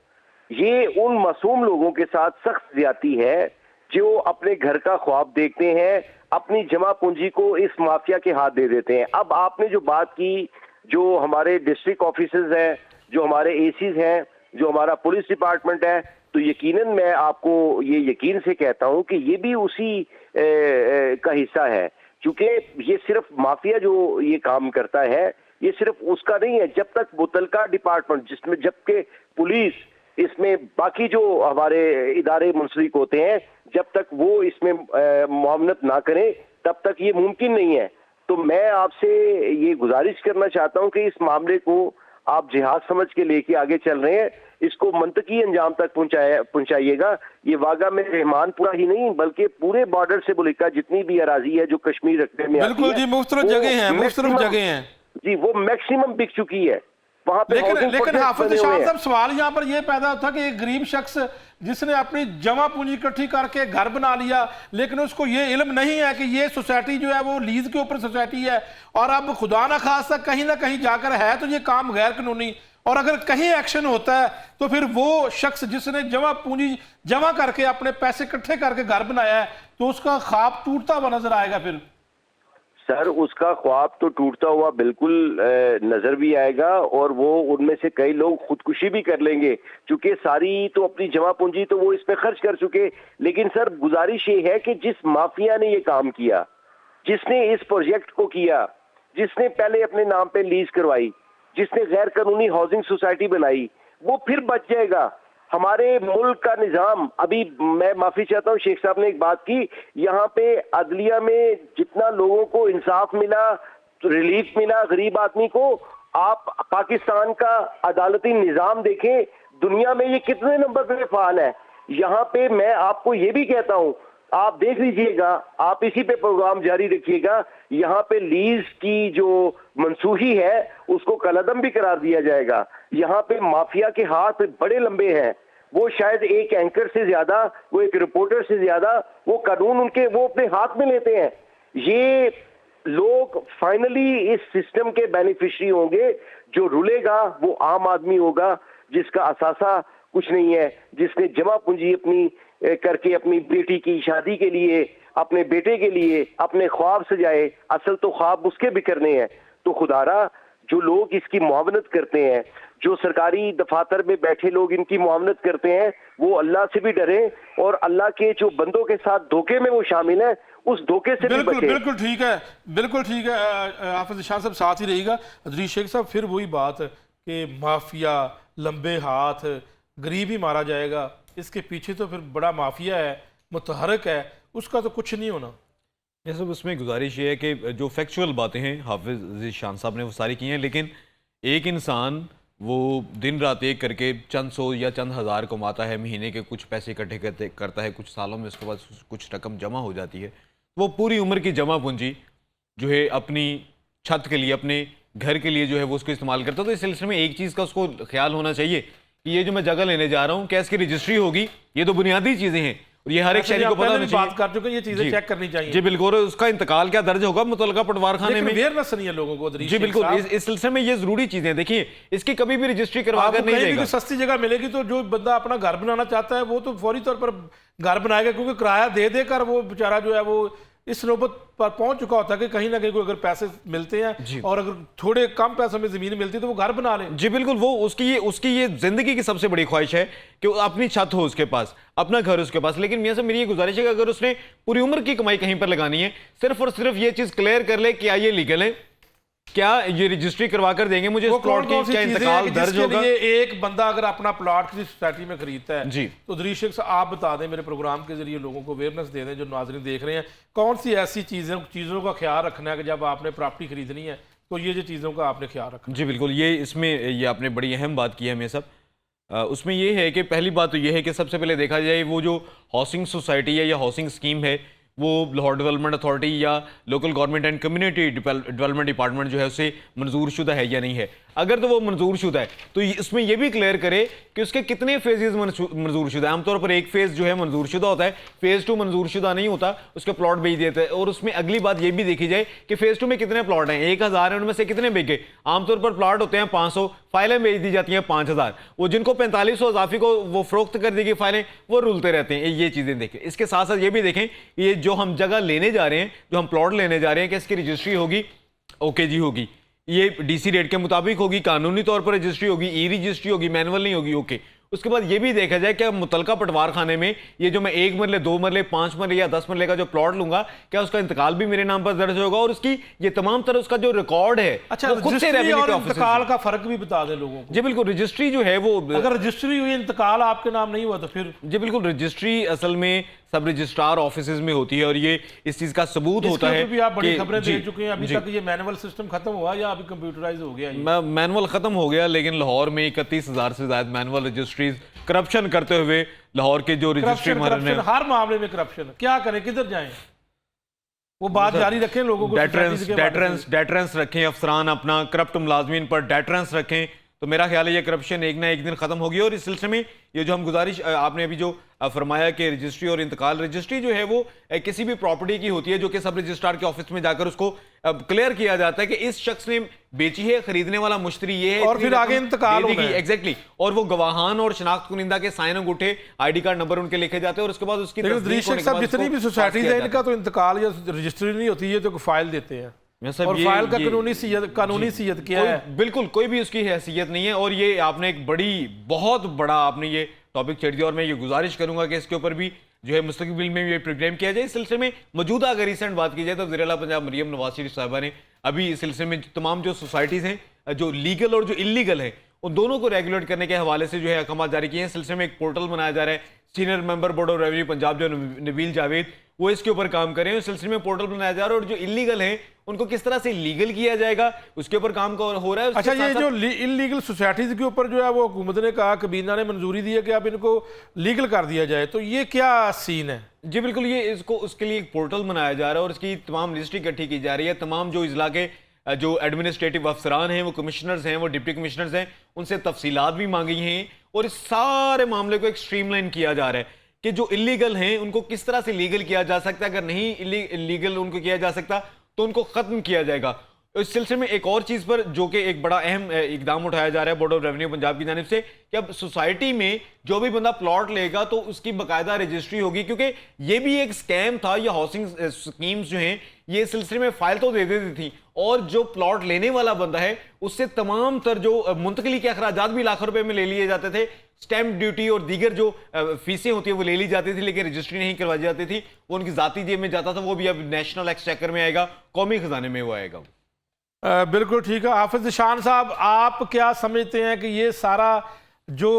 ये उन मासूम लोगों के साथ सख्त ज्यादती है जो अपने घर का ख्वाब देखते हैं, अपनी जमा पूंजी को इस माफिया के हाथ दे देते हैं। अब आपने जो बात की, जो हमारे डिस्ट्रिक्ट ऑफिसर्स हैं, जो हमारे एसीज हैं, जो हमारा पुलिस डिपार्टमेंट है, तो यकीनन मैं आपको ये यकीन से कहता हूं कि ये भी उसी का हिस्सा है। क्योंकि ये सिर्फ माफिया जो ये काम करता है, ये सिर्फ उसका नहीं है। जब तक मुतलका डिपार्टमेंट, जिसमें जबकि पुलिस, इसमें बाकी जो हमारे इदारे मुंसलिक होते हैं, जब तक वो इसमें मुआवनत ना करें तब तक ये मुमकिन नहीं है। तो मैं आपसे ये गुजारिश करना चाहता हूं कि इस मामले को आप जिहाद समझ के लेके आगे चल रहे हैं, इसको मंतकी अंजाम तक पहुंचाइएगा। ये वागा में रहमानपुरा ही नहीं बल्कि पूरे बॉर्डर से मुल्का जितनी भी अराजी है जो कश्मीर रखने में बिल्कुल जी, मुख्तलिफ जगह हैं, मुख्तलिफ जगह हैं जी, वो मैक्सिमम बिक चुकी है वहां पे। लेकिन हाफिज शान साहब, सवाल यहाँ पर यह पैदा होता है कि एक गरीब शख्स जिसने अपनी जमा पूंजी इकट्ठी करके घर बना लिया, लेकिन उसको ये इल्म नहीं है कि ये सोसाइटी जो है वो लीज के ऊपर सोसाइटी है, और अब खुदा ना खास्ता कहीं ना कहीं जाकर है तो ये काम गैर कानूनी, और अगर कहीं एक्शन होता है तो फिर वो शख्स जिसने जमा पूंजी जमा करके अपने पैसे इकट्ठे करके घर बनाया है तो उसका ख्वाब टूटता हुआ नजर आएगा। फिर सर उसका ख्वाब तो टूटता हुआ बिल्कुल नजर भी आएगा, और वो उनमें से कई लोग खुदकुशी भी कर लेंगे, क्योंकि सारी तो अपनी जमा पूंजी तो वो इस पे खर्च कर चुके। लेकिन सर गुजारिश ये है कि जिस माफिया ने ये काम किया, जिसने इस प्रोजेक्ट को किया, जिसने पहले अपने नाम पे लीज करवाई, जिसने गैर कानूनी हाउसिंग सोसाइटी बनाई, वो फिर बच जाएगा। हमारे मुल्क का निजाम, अभी मैं माफी चाहता हूँ, शेख साहब ने एक बात की, यहाँ पे अदलिया में जितना लोगों को इंसाफ मिला, रिलीफ मिला गरीब आदमी को, आप पाकिस्तान का अदालती निजाम देखें, दुनिया में ये कितने नंबर पे फाल है। यहाँ पे मैं आपको ये भी कहता हूँ, आप देख लीजिएगा, आप इसी पे प्रोग्राम जारी रखिएगा, यहाँ पे लीज की जो मनसूखी है उसको कलअदम भी करार दिया जाएगा। यहाँ पे माफिया के हाथ बड़े लंबे हैं, वो शायद एक एंकर से ज्यादा, वो एक रिपोर्टर से ज्यादा वो कानून उनके वो अपने हाथ में लेते हैं। ये लोग फाइनली इस सिस्टम के बेनिफिशियरी होंगे। जो रुलेगा वो आम आदमी होगा जिसका असासा कुछ नहीं है, जिसने जमा पूंजी अपनी करके अपनी बेटी की शादी के लिए, अपने बेटे के लिए अपने ख्वाब सजाए, असल तो ख्वाब उसके बिखरने हैं। तो खुदारा जो लोग इसकी मुआवनत करते हैं, जो सरकारी दफातर में बैठे लोग इनकी मुआवनत करते हैं, वो अल्लाह से भी डरे और अल्लाह के जो बंदों के साथ धोखे में वो शामिल है उस धोखे से भी बचे। बिल्कुल ठीक है, बिल्कुल ठीक है। हाफिज शान साहब साथ ही रहिएगा। अदरी शेख साहब, फिर वही बात कि माफिया, लंबे हाथ, गरीब ही मारा जाएगा, इसके पीछे तो फिर बड़ा माफिया है, मुतहरक है, उसका तो कुछ नहीं होना। ये सब उसमें गुजारिश ये है कि जो फैक्चुअल बातें हैं हाफिज शान साहब ने वो सारी की हैं, लेकिन एक इंसान वो दिन रात एक करके चंद सौ या चंद हज़ार कमाता है, महीने के कुछ पैसे इकट्ठे करता है, कुछ सालों में उसके बाद कुछ रकम जमा हो जाती है, वो पूरी उम्र की जमा पूंजी जो है अपनी छत के लिए, अपने घर के लिए जो है वो उसको इस्तेमाल करता है। तो इस सिलसिले में एक चीज़ का उसको ख्याल होना चाहिए कि ये जो मैं जगह लेने जा रहा हूँ क्या इसकी रजिस्ट्री होगी, ये तो बुनियादी चीज़ें हैं। और ये हर एक शहरी को पता होना चाहिए। बात कर चुके हैं, ये चीजें चेक करनी चाहिए जी बिल्कुल। उसका इंतकाल क्या दर्ज होगा मुतलका पटवार खाने में, अवेयरनेस नहीं है लोगों को। जी बिल्कुल, इस सिलसिले में ये जरूरी चीजें देखिए, इसकी कभी भी रजिस्ट्री करवा कर नहीं जाएगा। सस्ती जगह मिलेगी तो जो बंदा अपना घर बनाना चाहता है वो तो फौरी तौर पर घर बनाएगा, क्योंकि किराया दे देकर वो बेचारा जो है वो इस नौबत पर पहुंच चुका होता है कि कहीं ना कहीं अगर पैसे मिलते हैं और अगर थोड़े कम पैसों में जमीन मिलती है तो वो घर बना ले। जी बिल्कुल, वो उसकी ये जिंदगी की सबसे बड़ी ख्वाहिश है कि अपनी छत हो उसके पास, अपना घर उसके पास। लेकिन मियां साहब मेरी ये गुजारिश है कि अगर उसने पूरी उम्र की कमाई कहीं पर लगानी है, सिर्फ और सिर्फ ये चीज क्लियर कर ले क्या ये लीगल है, क्या ये रजिस्ट्री करवा कर देंगे मुझे इस प्लॉट की, क्या इंतकाल दर्ज होगा। एक बंदा अगर अपना प्लॉट किसी सोसाइटी में खरीदता है जी, तो दरीशक आप बता दें, मेरे प्रोग्राम के जरिए लोगों को अवेयरनेस दे दें जो नाज़रीन देख रहे हैं, कौन सी ऐसी चीज़ों का ख्याल रखना है कि जब आपने प्रॉपर्टी खरीदनी है तो ये जो चीज़ों का आपने ख्याल रखना। जी बिल्कुल, ये आपने बड़ी अहम बात की है हमें सब। उसमें ये है कि पहली बात तो ये है कि सबसे पहले देखा जाए वो जो हाउसिंग सोसाइटी है या हाउसिंग स्कीम है वो लाहौर डेवलपमेंट अथॉरिटी या local government and community development department जो है उसे मंजूर शुदा है या नहीं है। अगर तो वो मंजूर शुदा है तो इसमें यह भी क्लियर करे कि उसके कितने फेजेस मंजूर शुदा है। आमतौर पर एक फेज जो है मंजूर शुदा होता है, फेज 2 मंजूर शुदा नहीं होता, उसके प्लॉट बेच देते हैं। और उसमें अगली बात यह भी देखी जाए कि फेज 2 में कितने प्लॉट हैं, 1000 है, उनमें से कितने बिके। आमतौर पर प्लॉट होते हैं 500, फाइलें बेच दी जाती हैं 5000, वो जिनको 4500 इजाफी को वो फरोख्त कर देगी फाइलें, वो रुलते रहते हैं। ये चीजें देखें। इसके साथ साथ ये भी देखें ये जो हम जगह लेने जा रहे हैं, जो हम प्लॉट लेने जा रहे हैं, कि इसकी रजिस्ट्री होगी ओके जी होगी, ये डीसी रेट के मुताबिक होगी, कानूनी तौर पर रजिस्ट्री होगी, ई रजिस्ट्री होगी, मैनुअल नहीं होगी, ओके। उसके बाद ये भी देखा जाए कि मुतलका पटवार खाने में ये जो मैं 1 मरले 2 मरले 5 मरले या 10 मरले का जो प्लॉट लूंगा, क्या उसका इंतकाल भी मेरे नाम पर दर्ज होगा और उसकी ये तमाम तरह उसका जो रिकॉर्ड है। अच्छा, खुद से इंतकाल का फर्क भी बता दें लोगों को। जी बिल्कुल, रजिस्ट्री जो है वो अगर रजिस्ट्री हुई इंतकाल आपके नाम नहीं हुआ तो फिर। जी बिल्कुल, रजिस्ट्री असल में सब रजिस्ट्रार ऑफिसेज में होती है और ये इस चीज का सबूत होता है। भी आप बड़ी खबरें दे चुके हैं, अभी तक ये मैनुअल सिस्टम खत्म हुआ या अभी कंप्यूटराइज हो गया? मैनुअल खत्म हो गया, लेकिन लाहौर में 31,000 से ज्यादा मैनुअल रजिस्ट्रीज करप्शन करते हुए लाहौर के जो रजिस्ट्री हर मामले में करप्शन, क्या करें, किधर जाएं? वो बात जारी रखें, लोगों को डेटरेंस रखें, अफसरान अपना करप्ट मुलाजमीन पर डेटरेंस रखें, तो मेरा ख्याल है ये करप्शन एक ना एक दिन खत्म होगी। और इस सिलसिले में ये जो हम गुजारिश आपने अभी जो फरमाया कि रजिस्ट्री और इंतकाल, रजिस्ट्री जो है वो किसी भी प्रॉपर्टी की होती है जो कि सब रजिस्ट्रार के ऑफिस में जाकर उसको क्लियर किया जाता है कि इस शख्स ने बेची है, खरीदने वाला मुश्तरी ये है, और फिर आगे इंतकाल होगा। एग्जैक्टली, और वो गवाहान और शनाख्त कुनिंदा के साइन अंगूठे, आईडी कार्ड नंबर उनके लिखे जाते हैं और उसके बाद उसकी जितनी भी सोसाइटीज है इनका तो इंतकाल या रजिस्ट्री नहीं होती है, तो फाइल देते हैं और फाइल का कानूनी सीयत क्या है? बिल्कुल कोई भी उसकी हैसियत नहीं है। और ये आपने एक बहुत बड़ा आपने ये टॉपिक छेड़ दिया और मैं ये गुजारिश करूंगा कि इसके ऊपर भी जो है मुस्तकबिल में ये प्रोग्राम किया जाए। इस सिलसिले में मौजूदा अगर रिसेंट बात की जाए तो वज़ीर-ए-आला पंजाब मरियम नवाज शरीफ साहिबा ने अभी इस सिलसिले में तमाम जो सोसाइटीज़ हैं जो लीगल और जो इलीगल हैं उन दोनों को रेगुलेट करने के हवाले से जो है अहकाम जारी किए हैं। इस सिलसिले में एक पोर्टल बनाया जा रहा है, senior member board of revenue Punjab जो नबील जावेद वो इसके ऊपर काम करें। उस सिलसिले में पोर्टल बनाया जा रहा है और जो इलीगल हैं उनको किस तरह से लीगल किया जाएगा उसके ऊपर काम हो रहा है। अच्छा, ये जो इलीगल सोसाइटीज के ऊपर जो है वो हुकूमत ने कहा, कबीना ने मंजूरी दी है कि अब इनको लीगल कर दिया जाए, तो ये क्या सीन है? जी बिल्कुल, ये इसको उसके लिए एक पोर्टल बनाया जा रहा है और इसकी तमाम लिस्ट इकट्ठी की जा रही है। तमाम जो इजला के जो एडमिनिस्ट्रेटिव अफसरान हैं, वो कमिश्नर्स हैं, वो डिप्टी कमिश्नर्स हैं, उनसे तफसीलात भी मांगी हैं और इस सारे मामले को एक स्ट्रीमलाइन किया जा रहा है कि जो इलीगल हैं उनको किस तरह से लीगल किया जा सकता है। अगर नहीं इलीगल उनको किया जा सकता तो उनको खत्म किया जाएगा। इस सिलसिले में एक और चीज पर जो कि एक बड़ा अहम इकदाम उठाया जा रहा है बोर्ड ऑफ रेवेन्यू पंजाब की जानिब से कि अब सोसाइटी में जो भी बंदा प्लॉट लेगा तो उसकी बाकायदा रजिस्ट्री होगी, क्योंकि ये भी एक स्कैम था। ये हाउसिंग स्कीम्स जो हैं ये इस सिलसिले में फाइल तो दे देती थी और जो प्लॉट लेने वाला बंदा है उससे तमाम तर जो मुंतकली के अखराजात भी लाखों रुपए में ले लिए जाते थे, स्टैंप ड्यूटी और दीगर जो फीसें होती है वो ले ली जाती थी, लेकिन रजिस्ट्री नहीं करवाई जाती थी। वो उनकी जाती जेब में जाता था, वो भी अब नेशनल एक्सचेकर में आएगा, कौमी खजाने में वो आएगा। बिल्कुल ठीक है। हाफिज शान साहब, आप क्या समझते हैं कि ये सारा जो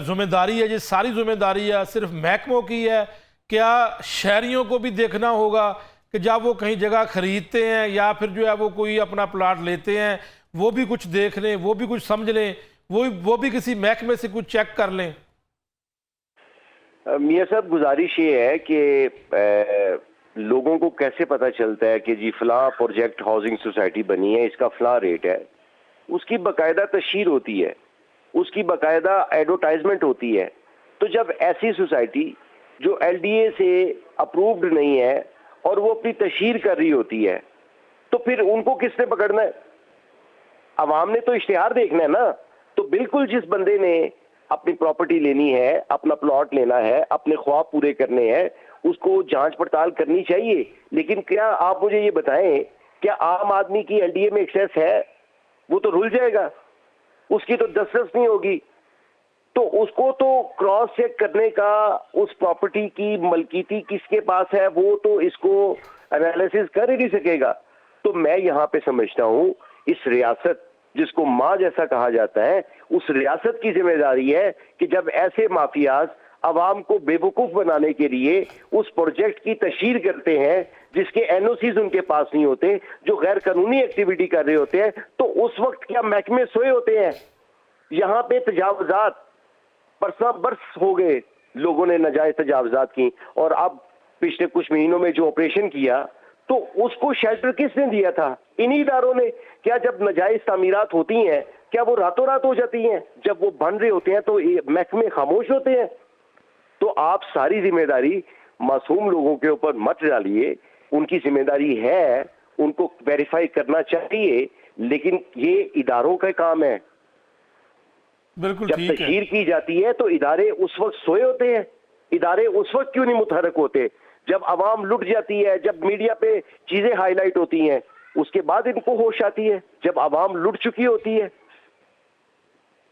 जिम्मेदारी है, ये सारी जिम्मेदारी है सिर्फ महकमों की है? क्या शहरियों को भी देखना होगा कि जब वो कहीं जगह खरीदते हैं या फिर जो है वो कोई अपना प्लाट लेते हैं वो भी कुछ देख लें, वो भी कुछ समझ लें, वो भी किसी महकमे से कुछ चेक कर लें? मियां साहब, गुजारिश ये है कि लोगों को कैसे पता चलता है कि जी फला प्रोजेक्ट हाउसिंग सोसाइटी बनी है, इसका फला रेट है, उसकी बाकायदा तशहीर होती है, उसकी बाकायदा एडवर्टाइजमेंट होती है। तो जब ऐसी सोसाइटी जो एलडीए से अप्रूव्ड नहीं है और वो अपनी तशहीर कर रही होती है, तो फिर उनको किसने पकड़ना है? अवाम ने तो इश्तिहार देखना है ना। तो बिल्कुल जिस बंदे ने अपनी प्रॉपर्टी लेनी है, अपना प्लॉट लेना है, अपने ख्वाब पूरे करने हैं, उसको जांच पड़ताल करनी चाहिए। लेकिन क्या आप मुझे ये बताएं, क्या आम आदमी की एलडीए में एक्सेस है? वो तो रुल जाएगा, उसकी तो दस्तरस नहीं होगी। तो उसको तो क्रॉस चेक करने का, उस प्रॉपर्टी की मलकीती किसके पास है, वो तो इसको एनालिसिस कर ही नहीं सकेगा। तो मैं यहाँ पे समझता हूँ इस रियासत, जिसको माँ जैसा कहा जाता है, उस रियासत की जिम्मेदारी है कि जब ऐसे माफियाज अवाम को बेवकूफ बनाने के लिए उस प्रोजेक्ट की तशहीर करते हैं जिसके एनओसीज उनके पास नहीं होते, जो गैर कानूनी एक्टिविटी कर रहे होते हैं, तो उस वक्त क्या महकमे सोए होते हैं? यहाँ पे तजावजात बरस हो गए, लोगों ने नाजायज तजावजात की, और अब पिछले कुछ महीनों में जो ऑपरेशन किया, तो उसको शेल्टर किसने दिया था? इन्हीं इदारों ने। क्या जब नाजायज तामीरात होती हैं, क्या वो रातों रात हो जाती हैं? जब वो बन रहे होते हैं तो महकमे खामोश होते हैं। तो आप सारी जिम्मेदारी मासूम लोगों के ऊपर मत डालिए। उनकी जिम्मेदारी है, उनको वेरीफाई करना चाहिए, लेकिन ये इदारों का काम है। बिल्कुल जब ठीक है। तशहीर की जाती है तो इदारे उस वक्त सोए होते हैं। इदारे उस वक्त क्यों नहीं मुतहरक होते? जब आवाम लुट जाती है, जब मीडिया पे चीजें हाईलाइट होती हैं, उसके बाद इनको होश आती है, जब आवाम लुट चुकी होती है।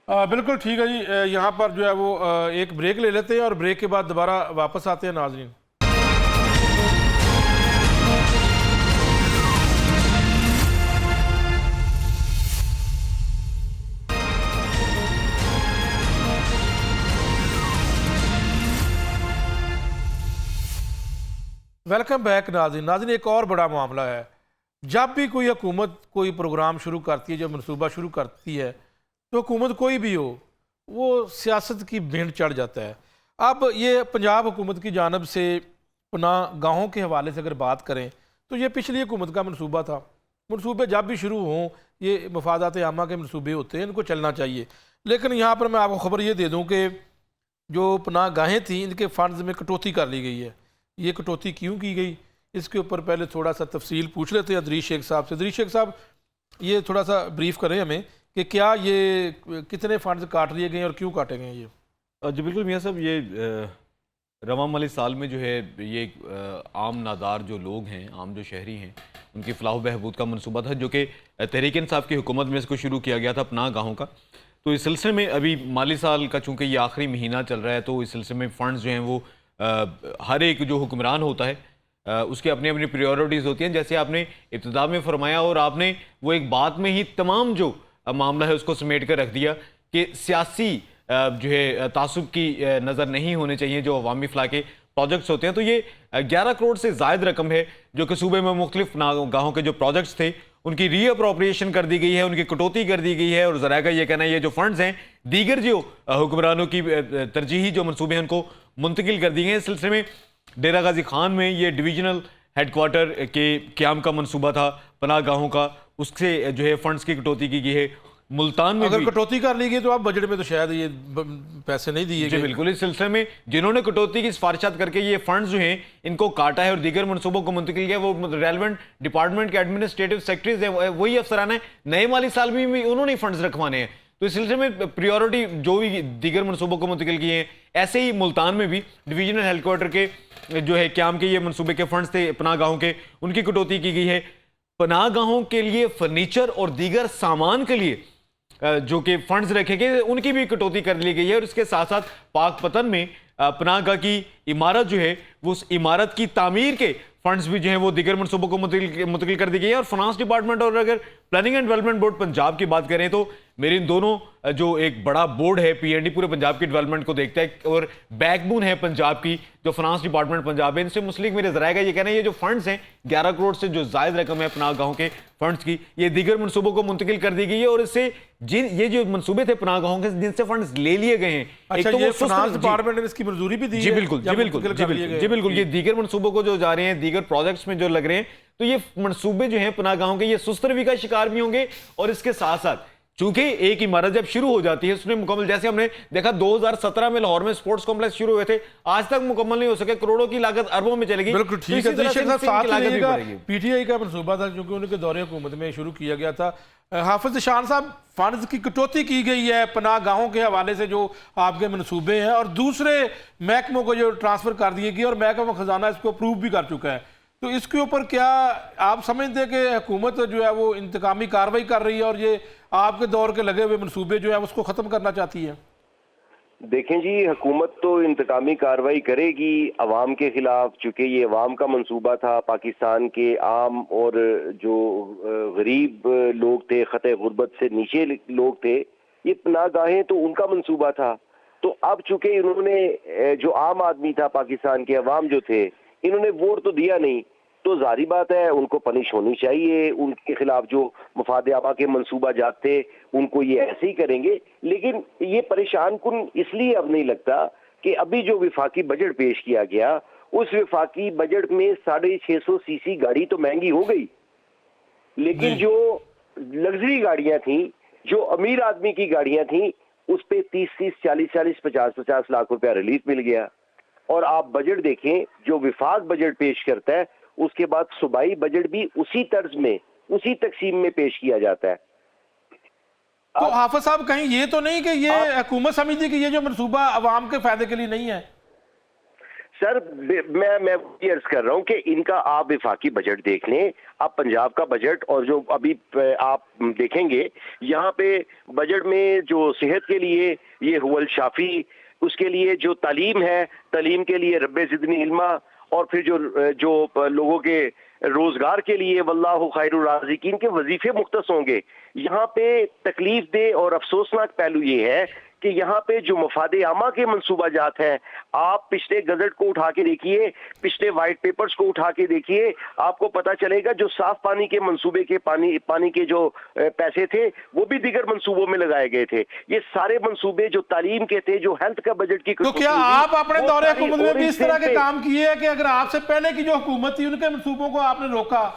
बिल्कुल ठीक है जी। यहाँ पर जो है वो एक ब्रेक ले लेते हैं और ब्रेक के बाद दोबारा वापस आते हैं नाज़रीन। वेलकम बैक नाज़रीन। नाज़रीन, एक और बड़ा मामला है। जब भी कोई हुकूमत कोई प्रोग्राम शुरू करती है, जो मनसूबा शुरू करती है, तो हुकूमत कोई भी हो, वो सियासत की भेंट चढ़ जाता है। अब ये पंजाब हुकूमत की जानब से पनाह गाहों के हवाले से अगर बात करें तो ये पिछली हुकूमत का मनसूबा था। मनसूबे जब भी शुरू हों, ये मफादात आमा के मनसूबे होते हैं, इनको चलना चाहिए। लेकिन यहाँ पर मैं आपको खबर ये दे दूँ कि जो पनाह गाहें थी, इनके फ़ंड्स में कटौती कर ली गई है। ये कटौती क्यों की गई, इसके ऊपर पहले थोड़ा सा तफसील पूछ लेते हैं अदरीश शेख साहब से। अदरीश शेख साहब, ये थोड़ा सा ब्रीफ करें हमें कि क्या ये कितने फंड्स काट लिए गए और क्यों काटे गए ये? जी बिल्कुल मियाँ साहब, ये रवा माली साल में जो है ये आम नादार जो लोग हैं, आम जो शहरी हैं, उनकी फलाह बहबूद का मनसूबा था, जो कि तहरीक इंसाफ की हुकूमत में इसको शुरू किया गया था पनाह गाहों का। तो इस सिलसिले में अभी माली साल का चूँकि ये आखिरी महीना चल रहा है, तो इस सिलसिले में फ़ंड्स जो हैं वो हर एक जो हुक्मरान होता है उसकी अपनी अपनी प्रायोरिटीज़ होती हैं। जैसे आपने इब्तिदा में फरमाया, और आपने वो एक बात में ही तमाम जो मामला है उसको समेट कर रख दिया कि सियासी जो है तासुब की नज़र नहीं होने चाहिए जो अवामी फलाह के प्रोजेक्ट्स होते हैं। तो ये 11 करोड़ से ज़ायद रकम है जो कि सूबे में मुख्तलिफ गाहों के जो प्रोजेक्ट्स थे उनकी रीअप्रोप्रिएशन कर दी गई है, उनकी कटौती कर दी गई है। और ज़रा का ये कहना है ये जो फंड्स हैं दीगर जो हुक्मरानों की तरजीही जो मनसूबे हैं उनको मुंतकिल कर दिए हैं। इस सिलसिले में डेरा गाजी खान में ये डिवीजनल हेडक्वार्टर के क़याम का मनसूबा था पनाह गाहों का, उससे जो है फंड्स की कटौती की गई है। मुल्तान में अगर कटौती कर ली गई तो अब बजट में तो शायद ये पैसे नहीं दिए गए। बिल्कुल, इस सिलसिले में जिन्होंने कटौती की सिफारिशात करके ये फंड्स जो हैं इनको काटा है और दीगर मनसूबों को मुंतकिल किया, वो रेलेवेंट डिपार्टमेंट के एडमिनिस्ट्रेटिव सेक्रेटरीज हैं, वही अफसरान है। नए माली साल में भी उन्होंने फंड्स रखवाने हैं। तो इस सिलसिले में प्रायोरिटी जो भी दीगर मनसूबों को मुंतकिल किए हैं, ऐसे ही मुल्तान में भी डिवीजनल हेडक्वार्टर के जो है क़याम के ये मनसूबे के फंड्स थे पनाह गाहों के, उनकी कटौती की गई है। पनाह गाहों के लिए फर्नीचर और दीगर सामान के लिए जो कि फंड्स रखे गए उनकी भी कटौती कर ली गई है। और इसके साथ साथ पाक पतन में पनाह गाह की इमारत जो है वो उस इमारत की तामीर के फंड्स भी जो है वो दीगर मनसूबों को मुंतकिल कर दी गई है। और फाइनेंस डिपार्टमेंट और अगर planning and development board Punjab की बात करें तो मेरे इन दोनों जो एक बड़ा बोर्ड है पीएनडी पूरे पंजाब की डेवलपमेंट को देखता है और बैकबोन है पंजाब की जो फाइनेंस डिपार्टमेंट पंजाब है। इनसे मुस्लिक मेरे जराएगा ये कहना है ये जो फंड्स हैं 11 करोड़ से जो जायद रकम है पनाह गाहों के फंड्स की, ये दीगर मनसूबों को मुंतकिल कर दी गई है। और इससे ये जो मनसूबे थे पनाह गाहों के जिनसे फंड्स ले लिए गए हैं, अच्छा, एक तो ये वो फाइनेंस डिपार्टमेंट ने इसकी मंजूरी भी दी जी है? बिल्कुल जी बिल्कुल जी बिल्कुल जी बिल्कुल ये दीगर मनसूबों को जो जा रहे हैं, दीगर प्रोजेक्ट्स में जो लग रहे हैं, तो ये मनसूबे जो हैं पनाह गाहों के ये सुस्त रवि का शिकार भी होंगे। और इसके साथ साथ चूंकि एक इमारत जब शुरू हो जाती है उसने मुकम्मल, जैसे हमने देखा 2017 में लाहौर में स्पोर्ट्स कॉम्प्लेक्स शुरू हुए थे, आज तक मुकम्मल नहीं हो सके, करोड़ों की लागत अरबों में चलेगी। बिल्कुल तो ठीक इसी है, तरह से दर्शक साहब इनकी साथ लागत भी रहिएगा। बढ़ेगी। पीटीआई का मनसूबा था क्योंकि उनके दौरे हुकूमत में शुरू किया गया था। हाफिज शान साहब, फंड्स की कटौती की गई है पनाह गाहों के हवाले से जो आपके मनसूबे हैं, और दूसरे महकमों को जो ट्रांसफर कर दिए गए और महकमा खजाना इसको अप्रूव भी कर चुका है, तो इसके ऊपर क्या आप समझते हैं कि हुकूमत जो है वो इंतकामी कार्रवाई कर रही है और ये आपके दौर के लगे हुए मनसूबे जो है उसको ख़त्म करना चाहती है? देखें जी, हुकूमत तो इंतकामी कार्रवाई करेगी अवाम के खिलाफ, चूंकि ये अवाम का मंसूबा था। पाकिस्तान के आम और जो गरीब लोग थे, खते गुर्बत से नीचे लोग थे, ये पनाहगाहें तो उनका मंसूबा था। तो अब चूंकि इन्होंने जो आम आदमी था, पाकिस्तान के अवाम जो थे, इन्होंने वोट तो दिया नहीं, तो जारी बात है उनको पनिश होनी चाहिए। उनके खिलाफ जो मफाद आमा के मंसूबा जात थे उनको ये ऐसे ही करेंगे। लेकिन ये परेशान कुन इसलिए अब नहीं लगता कि अभी जो विफाकी बजट पेश किया गया, उस विफाकी बजट में 650 सीसी गाड़ी तो महंगी हो गई, लेकिन जो लग्जरी गाड़ियां थी, जो अमीर आदमी की गाड़ियां थी, उस पे 30-30, 40-40, 50-50 लाख रुपया रिलीफ मिल गया। और आप बजट देखें, जो विफाक बजट पेश करता है उसके बाद सूबाई बजट भी उसी तर्ज में, उसी तकसीम में पेश किया जाता है। तो हाफिज साहब, कहीं ये तो नहीं कि ये हुकूमत समझती कि ये जो मनसूबा अवाम के फायदे के लिए नहीं है? सर, मैं ये अर्ज कर रहा हूं कि इनका आप विफाकी बजट देख लें, आप पंजाब का बजट और जो अभी आप देखेंगे यहाँ पे बजट में जो सेहत के लिए ये हुवल शाफी, उसके लिए जो तालीम है, तालीम के लिए रब्बे ज़िदनी इल्मा, और फिर जो लोगों के रोजगार के लिए वल्लाहु खैरुर राज़िकीन के वजीफे मुख्तस होंगे। यहाँ पे तकलीफ दे और अफसोसनाक पहलू ये है कि यहाँ पे जो मफादे आमा के मंसूबा जात हैं, आप पिछले गजट को उठा के देखिए, पिछले वाइट पेपर्स को उठा के देखिए, आपको पता चलेगा जो साफ पानी के मंसूबे के पानी के जो पैसे थे वो भी दीगर मंसूबों में लगाए गए थे। ये सारे मंसूबे जो तालीम के थे, जो हेल्थ का बजट की, तो क्या आप अपने दौरे हुकूमत में भी इस तरह के काम किए हैं कि अगर आपसे पहले की जो हुकूमत थी उनके मंसूबों को आपने रोका?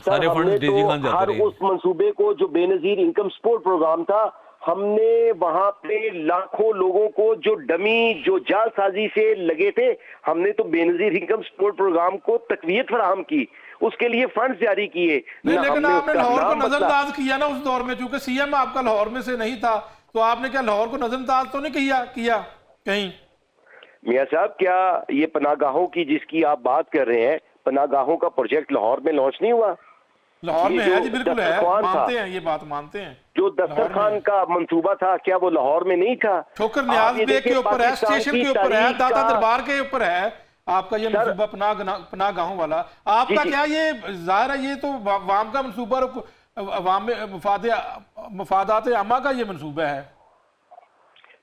सारे फंड्स डीजी खान जाते हर रहे। उस मंसूबे को जो बेनजीर इनकम सपोर्ट प्रोग्राम था, हमने वहां पे लाखों लोगों को जो डमी, जो जालसाजी से लगे थे, हमने तो बेनजीर इनकम सपोर्ट प्रोग्राम को तकवीयत फराहम की, उसके लिए फंड जारी किए। लेकिन आपने लाहौर को नजरअंदाज किया ना उस दौर में, चूंकि सीएम आपका लाहौर में से नहीं था, तो आपने क्या लाहौर को नजरअंदाज तो नहीं किया कहीं? मियां साहब, क्या ये पनाहगाहों की जिसकी आप बात कर रहे हैं, पनाहगाहों का प्रोजेक्ट लाहौर में लॉन्च नहीं हुआ? लाहौर में है जी, बिल्कुल है, दस्तरखान मानते था, हैं, ये बात मानते हैं। जो दस्तरखान का मंसूबा था, क्या वो लाहौर में नहीं था? ठोकर न्याज बेग के ऊपर है, स्टेशन के ऊपर है, दादा दरबार के ऊपर है आपका ये मंसूबा पनाह गाहों वाला। आपका क्या ये जाहिर है ये तो अवाम का मंसूबा और अवाम में मफादात आमा का ये मंसूबा है।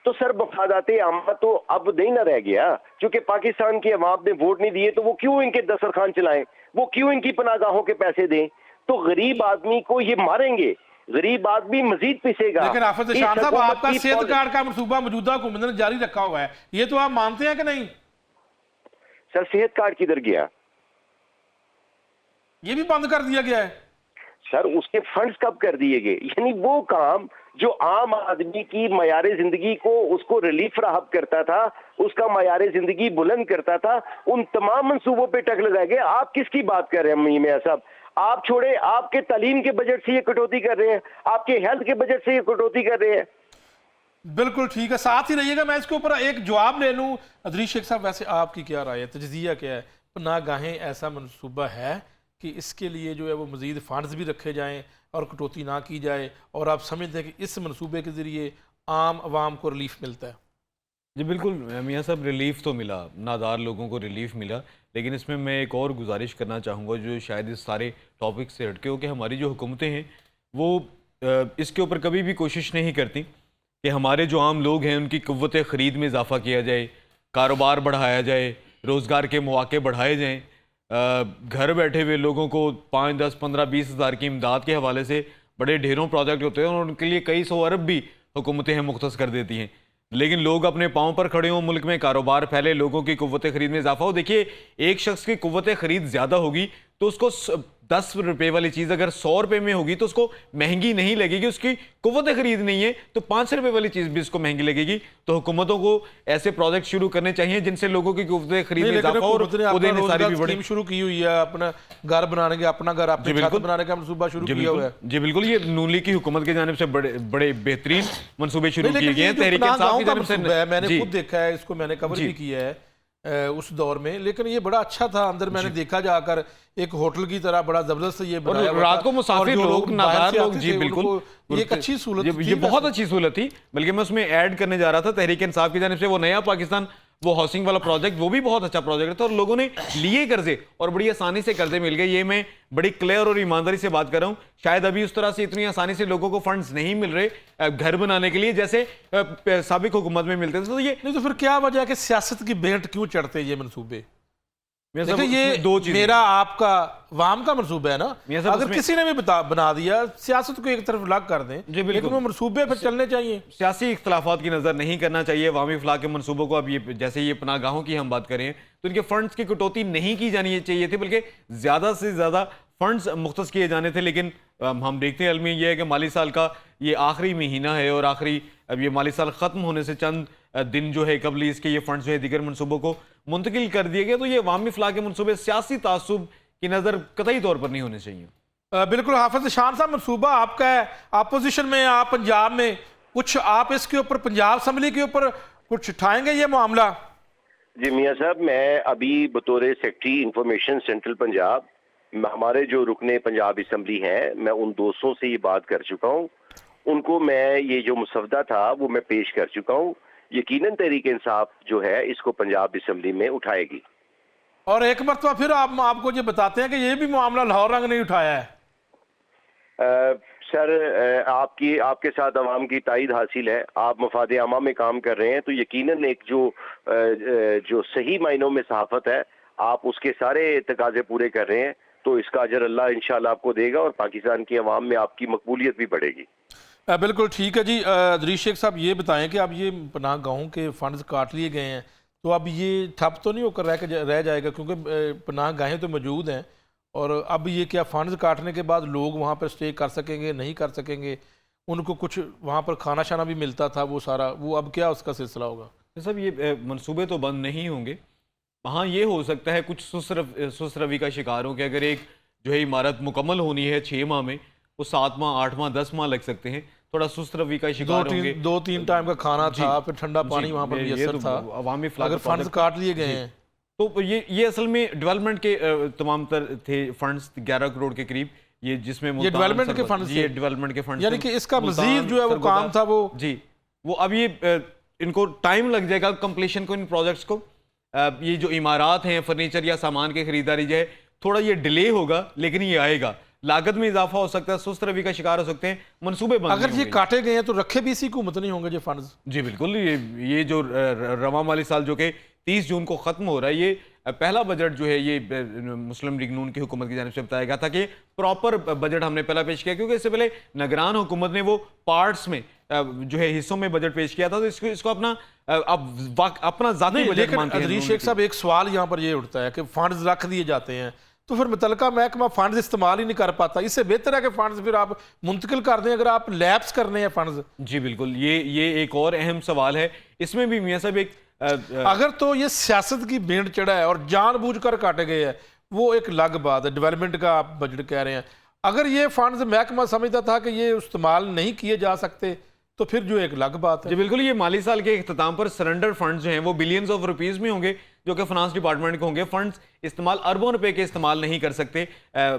तो सर, मफादात आमा तो अब नहीं ना रह गया, क्योंकि पाकिस्तान के अवाम ने वोट नहीं दिए, तो वो क्यों इनके दस्तरखान चलाएं, वो क्यों इनकी पनाहगाहों के पैसे दें? तो गरीब आदमी को ये मारेंगे, गरीब आदमी मजीद पिसेगा। लेकिन हाफिज शान साहब, आपका सेहत कार्ड का मंसूबा मौजूदा हुकूमत ने जारी रखा हुआ है, ये तो आप मानते हैं कि नहीं? सर, सेहत कार्ड किधर गया? ये भी बंद कर दिया गया है सर। उसके फंड्स कब कर दिए गए? यानी वो काम जो आम आदमी की मयारे जिंदगी को, उसको रिलीफ फराहम करता था, उसका मयारे जिंदगी बुलंद करता था, उन तमाम मंसूबों पे टक लगाए गए। आप किसकी बात कर रहे हैं मियां साहब? आप छोड़े, आपके तालीम के बजट से ये कटौती कर रहे हैं, आपके हेल्थ के बजट से ये कटौती कर रहे हैं। बिल्कुल ठीक है, साथ ही रहिएगा। मैं इसके ऊपर एक जवाब ले लूं। अदरीश शेख साहब, वैसे आपकी क्या राय है, तजजिया क्या है? पनाहगाहें ऐसा मनसूबा है कि इसके लिए जो है वो मज़ीद फंड्स भी रखे जाएं और कटौती ना की जाए, और आप समझते हैं कि इस मनसूबे के ज़रिए आम आवाम को रिलीफ मिलता है? जी बिल्कुल मियाँ साहब, रिलीफ तो मिला, नादार लोगों को रिलीफ मिला, लेकिन इसमें मैं एक और गुजारिश करना चाहूँगा जो शायद इस सारे टॉपिक से हटके हो, कि हमारी जो हुकूमतें हैं वो इसके ऊपर कभी भी कोशिश नहीं करती कि हमारे जो आम लोग हैं उनकी क़ुव्वत ख़रीद में इजाफ़ा किया जाए, कारोबार बढ़ाया जाए, रोज़गार के मौके बढ़ाए जाएँ। घर बैठे हुए लोगों को 5, 10, 15, 20 हज़ार की इमदाद के हवाले से बड़े ढेरों प्रोजेक्ट होते हैं और उनके लिए कई सौ अरब भी हुकूमतें हैं मुख्तस कर देती हैं, लेकिन लोग अपने पाँव पर खड़े हों, मुल्क में कारोबार फैले, लोगों की क़ुव्वत ख़रीद में इजाफा हो। देखिए, एक शख्स की क़ुव्वत ख़रीद ज़्यादा होगी तो उसको 10 रुपए वाली चीज अगर 100 रुपए में होगी तो उसको महंगी नहीं लगेगी, उसकी कुव्वत खरीद नहीं है, तो 5 रुपए वाली चीज भी उसको महंगी लगेगी। तो हुकूमतों को ऐसे प्रोजेक्ट शुरू करने चाहिए जिनसे लोगों की कुव्वत खरीद में इजाफा हो और उन्हें सारी भी बड़ी शुरू की हुई है, अपना घर बनाने के, अपना घर अपने छत बनाने का मंसूबा शुरू किया हुआ है। जी बिल्कुल, ये नून लीग की हुकूमत की जानिब से बड़े बड़े बेहतरीन मंसूबे शुरू किए गए हैं। तहरीक इंसाफ की जानिब से मैंने खुद देखा है, इसको मैंने कवर भी किया है उस दौर में, लेकिन ये बड़ा अच्छा था। अंदर मैंने देखा जाकर एक होटल की तरह बड़ा जबरदस्त ये बनाया हुआ रात को मुसाफिर लोग, नादार लोग, जी बिल्कुल, ये एक अच्छी सहूलत थी, ये बहुत अच्छी सहूलत थी। बल्कि मैं उसमें ऐड करने जा रहा था, तहरीक इंसाफ की जानिब से वो नया पाकिस्तान, वो हाउसिंग वाला प्रोजेक्ट, वो भी बहुत अच्छा प्रोजेक्ट था और लोगों ने लिए कर्जे और बड़ी आसानी से कर्जे मिल गए। ये मैं बड़ी क्लियर और ईमानदारी से बात कर रहा हूं। शायद अभी उस तरह से इतनी आसानी से लोगों को फंड्स नहीं मिल रहे घर बनाने के लिए जैसे साबिक हुकूमत में मिलते थे। तो ये नहीं, तो फिर क्या वजह है कि सियासत की भेंट क्यों चढ़ते ये मंसूबे? देखिए, ये दो चीज़, मेरा आपका वाम का मंसूबा है ना, अगर किसी ने भी बना दिया, सियासत को एक तरफ लग कर दें, लेकिन वो मंसूबे फिर चलने चाहिए। सियासी इख्तलाफात की नजर नहीं करना चाहिए अवामी फलाह के मंसूबों को। अब ये जैसे ये पनाहगाहों की हम बात करें तो इनके फंड्स की कटौती नहीं की जानी चाहिए थी, बल्कि ज्यादा से ज्यादा फंड्स मुख्तस किए जाने थे। लेकिन हम देखते हैं अलमी ये है कि माली साल का ये आखिरी महीना है और आखिरी, अब ये माली साल खत्म होने से चंद दिन जो है कबल इसके ये फंड्स जो है दीगर मंसूबों को मुंतकिल कर दिए गए। तो ये अवामी फलाह के मंसूबे सियासी तासुब की नज़र कतई तौर पर नहीं होने चाहिए। बिल्कुल हाफिज शान साहब, मंसूबा आपका है, अपोजिशन में आप पंजाब में, कुछ आप इसके ऊपर पंजाब असम्बली के ऊपर कुछ उठाएंगे ये मामला? जी मियाँ साहब, मैं अभी बतौर सेक्रेटरी इंफॉर्मेशन सेंट्रल पंजाब, हमारे जो रुकने पंजाब असम्बली हैं, मैं उन दोस्तों से ये बात कर चुका हूँ। उनको मैं ये जो मुसवदा था वो मैं पेश कर चुका हूँ। यकीनन तहरीक इंसाफ जो है इसको पंजाब असम्बली में उठाएगी। और एक मरतबा फिर आप आपको ये बताते हैं कि ये भी मामला लाहौर रंग नहीं उठाया है। सर, आपके साथ अवाम की ताईद हासिल है, आप मफाद आमा में काम कर रहे हैं, तो यकीनन एक जो सही मायनों में सहाफत है, आप उसके सारे तकाजे पूरे कर रहे हैं, तो इसका अजर अल्लाह इंशाल्लाह आपको देगा और पाकिस्तान की अवाम में आपकी मकबूलियत भी बढ़ेगी। बिल्कुल ठीक है जी। दरीश शेख साहब, ये बताएं कि अब ये पनाह गाहों के फंड्स काट लिए गए हैं, तो अब ये ठप तो नहीं होकर रह जाएगा, क्योंकि पनाह गाहें तो मौजूद हैं, और अब ये क्या फंड्स काटने के बाद लोग वहाँ पर स्टे कर सकेंगे, नहीं कर सकेंगे? उनको कुछ वहाँ पर खाना शाना भी मिलता था, वो सारा, वो अब क्या उसका सिलसिला होगा? सब ये मंसूबे तो बंद नहीं होंगे। हाँ, ये हो सकता है कुछ सुस्त रवि का शिकार हो कि अगर एक जो है इमारत मुकम्मल होनी है 6 माह में, वो 7 माह, 8 माह, 10 माह लग सकते हैं। थोड़ा सुस्त रवि का शिकार होंगे। 2-3 टाइम का खाना था, फिर ठंडा पानी वहाँ पर मुयस्सर था। अवामी अगर फंड्स काट लिए गए हैं तो ये असल में डेवलपमेंट के तमाम थे फंड्स, 11 करोड़ के करीब, ये जिसमें ये डेवलपमेंट के फंड्स, ये डेवलपमेंट के फंड्स, यानी कि इसका मजीद जो है वो काम था वो, जी वो अब ये इनको टाइम लग जाएगा कंप्लीशन को, इन प्रोजेक्ट्स को। ये जो इमारत हैं, फर्नीचर या सामान की खरीदारी जो है, थोड़ा ये डिले होगा, लेकिन ये आएगा। लागत में इजाफा हो सकता है, सुस्त रवि का शिकार हो सकते हैं, मंसूबे बंद अगर ये काटे गए हैं तो रखे भी इसी हुकूमत नहीं होंगे जो फंड्स। जी बिल्कुल, ये जो रवा माली साल जो कि 30 जून को ख़त्म हो रहा है, ये पहला बजट जो है ये मुस्लिम लीग नून की हुकूमत की जानिब से बताया गया था कि प्रॉपर बजट हमने पहला पेश किया, क्योंकि इससे पहले निगरान हुकूमत ने वो पार्ट्स में जो है हिस्सों में बजट पेश किया था, तो इसको अपना अपना ज़ाती बजट मानते हैं। अदरीश शेख साहब, एक सवाल यहाँ पर ये उठता है कि फंड्स रख दिए जाते हैं तो फिर मुतलका महकमा फंड्स इस्तेमाल ही नहीं कर पाता। इससे बेहतर है कि फंड्स फिर आप मुंतकिल कर दें, अगर आप लैप्स करने हैं फंड्स। जी बिल्कुल, ये एक और अहम सवाल है। इसमें भी मियाँ साहब एक अगर तो ये सियासत की भेंट चढ़ा है और जानबूझकर काटे गए हैं, वो एक अलग बात है। डेवलपमेंट का आप बजट कह रहे हैं, अगर ये फंड्स महकमा समझता था कि ये इस्तेमाल नहीं किए जा सकते तो फिर जो एक अलग बात है। जी बिल्कुल, ये माली साल के इख्तिताम पर सरेंडर फंड्स जो हैं वो बिलियंस ऑफ रुपीस में होंगे, जो कि फाइनेंस डिपार्टमेंट के होंगे। फंड्स इस्तेमाल अरबों रुपए के इस्तेमाल नहीं कर सकते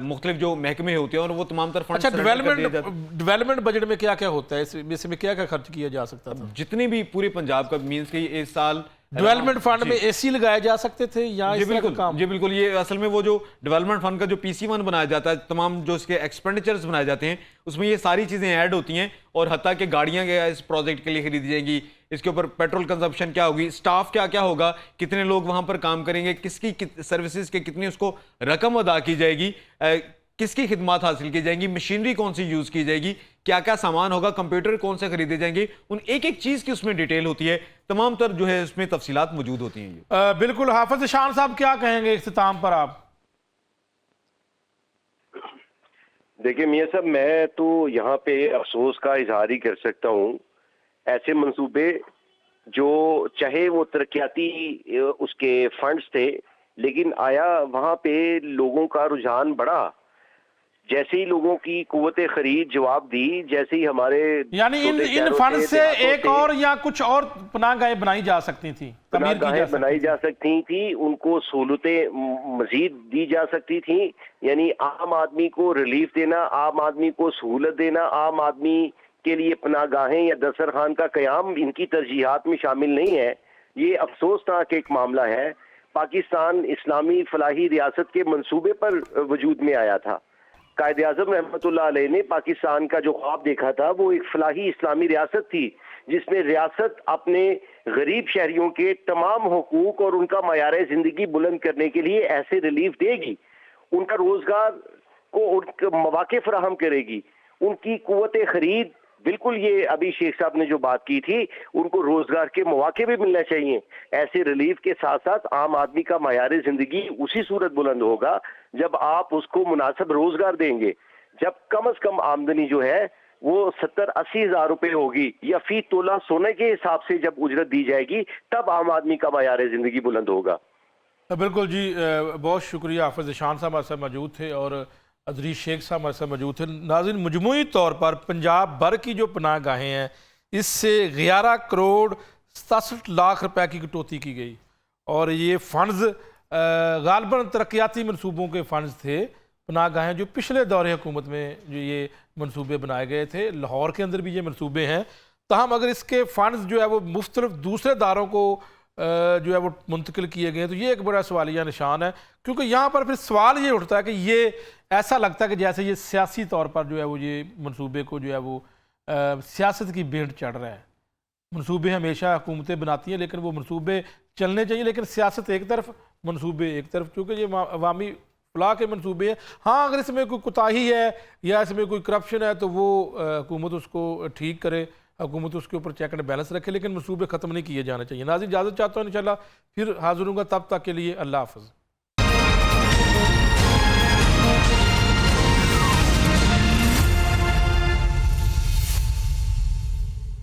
मुख्तलिफ जो महकमे होते हैं, और वो तमाम तर फंड्स। अच्छा, डेवलपमेंट बजट में क्या क्या होता है, इसमें क्या क्या खर्च किया जा सकता था? जितने भी पूरे पंजाब का मीन्स कि इस साल डेवलपमेंट फंड में एसी लगाए जा सकते थे या जी बिल्कुल, ये असल में वो जो डेवलपमेंट फंड का जो PC1 बनाया जाता है, तमाम जो इसके एक्सपेंडिचर्स बनाए जाते हैं, उसमें ये सारी चीज़ें ऐड होती हैं, और हत्ता कि गाड़ियाँ इस प्रोजेक्ट के लिए खरीदी जाएंगी, इसके ऊपर पेट्रोल कंजप्शन क्या होगी, स्टाफ क्या क्या होगा, कितने लोग वहाँ पर काम करेंगे, किसकी सर्विसेज के कितनी उसको रकम अदा की जाएगी, किसकी खिदमत हासिल की जाएंगी, मशीनरी कौन सी यूज़ की जाएगी, क्या क्या सामान होगा, कंप्यूटर कौन से खरीदे जाएंगे, उन एक एक चीज़ की उसमें डिटेल होती है, तमाम तर जो है उसमें तफसीलात मौजूद होती हैं। बिल्कुल। हाफिज शान साहब, क्या कहेंगे इख्तिताम पर आप? देखिए मियाँ साहब, मैं तो यहाँ पे अफसोस का इजहार ही कर सकता हूँ। ऐसे मंसूबे जो चाहे वो तरक्याती उसके फंड्स थे, लेकिन आया वहाँ पे लोगों का रुझान बढ़ा। जैसे ही लोगों की कुव्वत खरीद जवाब दी, जैसे ही हमारे यानी इन छोटे इन शहरों फंड से, से देहातों एक से और या कुछ और पनाहगाहें बनाई जा सकती थी, तमीर की जा पनाहगाहें सकती बनाई थी। जा सकती थी, उनको सहूलतें मजीद दी जा सकती थी। यानी आम आदमी को रिलीफ देना, आम आदमी को सहूलत देना, आम आदमी के लिए पनाहगाहें या दस्तरखान का क़याम इनकी तरजीहात में शामिल नहीं है। ये अफसोसनाक एक मामला है। पाकिस्तान इस्लामी फलाही रियासत के मंसूबे पर वजूद में आया था। कायदे आज़म रहमतुल्लाह अलैह ने पाकिस्तान का जो ख्वाब देखा था वो एक फलाही इस्लामी रियासत थी, जिसमें रियासत अपने गरीब शहरियों के तमाम हुकूक और उनका मयार जिंदगी बुलंद करने के लिए ऐसे रिलीफ देगी, उनका रोजगार को उनके मौके फराहम करेगी, उनकी कुव्वत खरीद, बिल्कुल ये अभी शेख साहब ने जो बात की थी, उनको रोजगार के मौके भी मिलना चाहिए। ऐसे रिलीफ के साथ साथ आम आदमी का मयार जिंदगी उसी सूरत बुलंद होगा जब आप उसको मुनासिब रोजगार देंगे। जब कम से कम आमदनी जो है वो 70-80 हज़ार रुपए होगी, या फी तोला सोने के हिसाब से जब उजरत दी जाएगी, तब आम आदमी का मयार जिंदगी बुलंद होगा। बिल्कुल जी, बहुत शुक्रिया। हाफिज़ ईशान साहब हमारे साथ मौजूद थे और अजरीश शेख साहब हमारे साथ मौजूद थे। नाज़रीन, मजमूई तौर पर पंजाब भर की जो पनाहगाहें हैं, इससे 11 करोड़ 67 लाख रुपए की कटौती की गई और ये फ़ंड्स गालबन तरक्याती मनसूबों के फ़ंड्स थे। पनाहगाहें जो पिछले दौरे हुकूमत में जो ये मनसूबे बनाए गए थे, लाहौर के अंदर भी ये मनसूबे हैं। तहम अगर इसके फ़ंड्स जो है वो मुख्तलिफ दूसरे दारों को जो है वो मुंतकिल किए गए, तो ये एक बड़ा सवालिया निशान है। क्योंकि यहाँ पर फिर सवाल ये उठता है कि ये ऐसा लगता है कि जैसे ये सियासी तौर पर जो है वो ये मनसूबे को जो है वो सियासत की भेंट चढ़ रहा है। मनसूबे हमेशा हुकूमतें बनाती हैं, लेकिन वो मनसूबे चलने चाहिए, लेकिन सियासत एक तरफ, मनसूबे एक तरफ। क्योंकि ये अवामी फलाह के मनसूबे हैं। हाँ, अगर इसमें कोई कोताही है या इसमें कोई करप्शन है तो वो हुकूमत उसको ठीक करे, हुकूमत उसके ऊपर चेक एंड बैलेंस रखे, लेकिन मनसूबे ख़त्म नहीं किए जाने चाहिए। नाज़रीन, इजाज़त चाहता हूँ, इंशाल्लाह फिर हाज़िर होऊंगा। तब तक के लिए अल्लाह हाफ़िज़।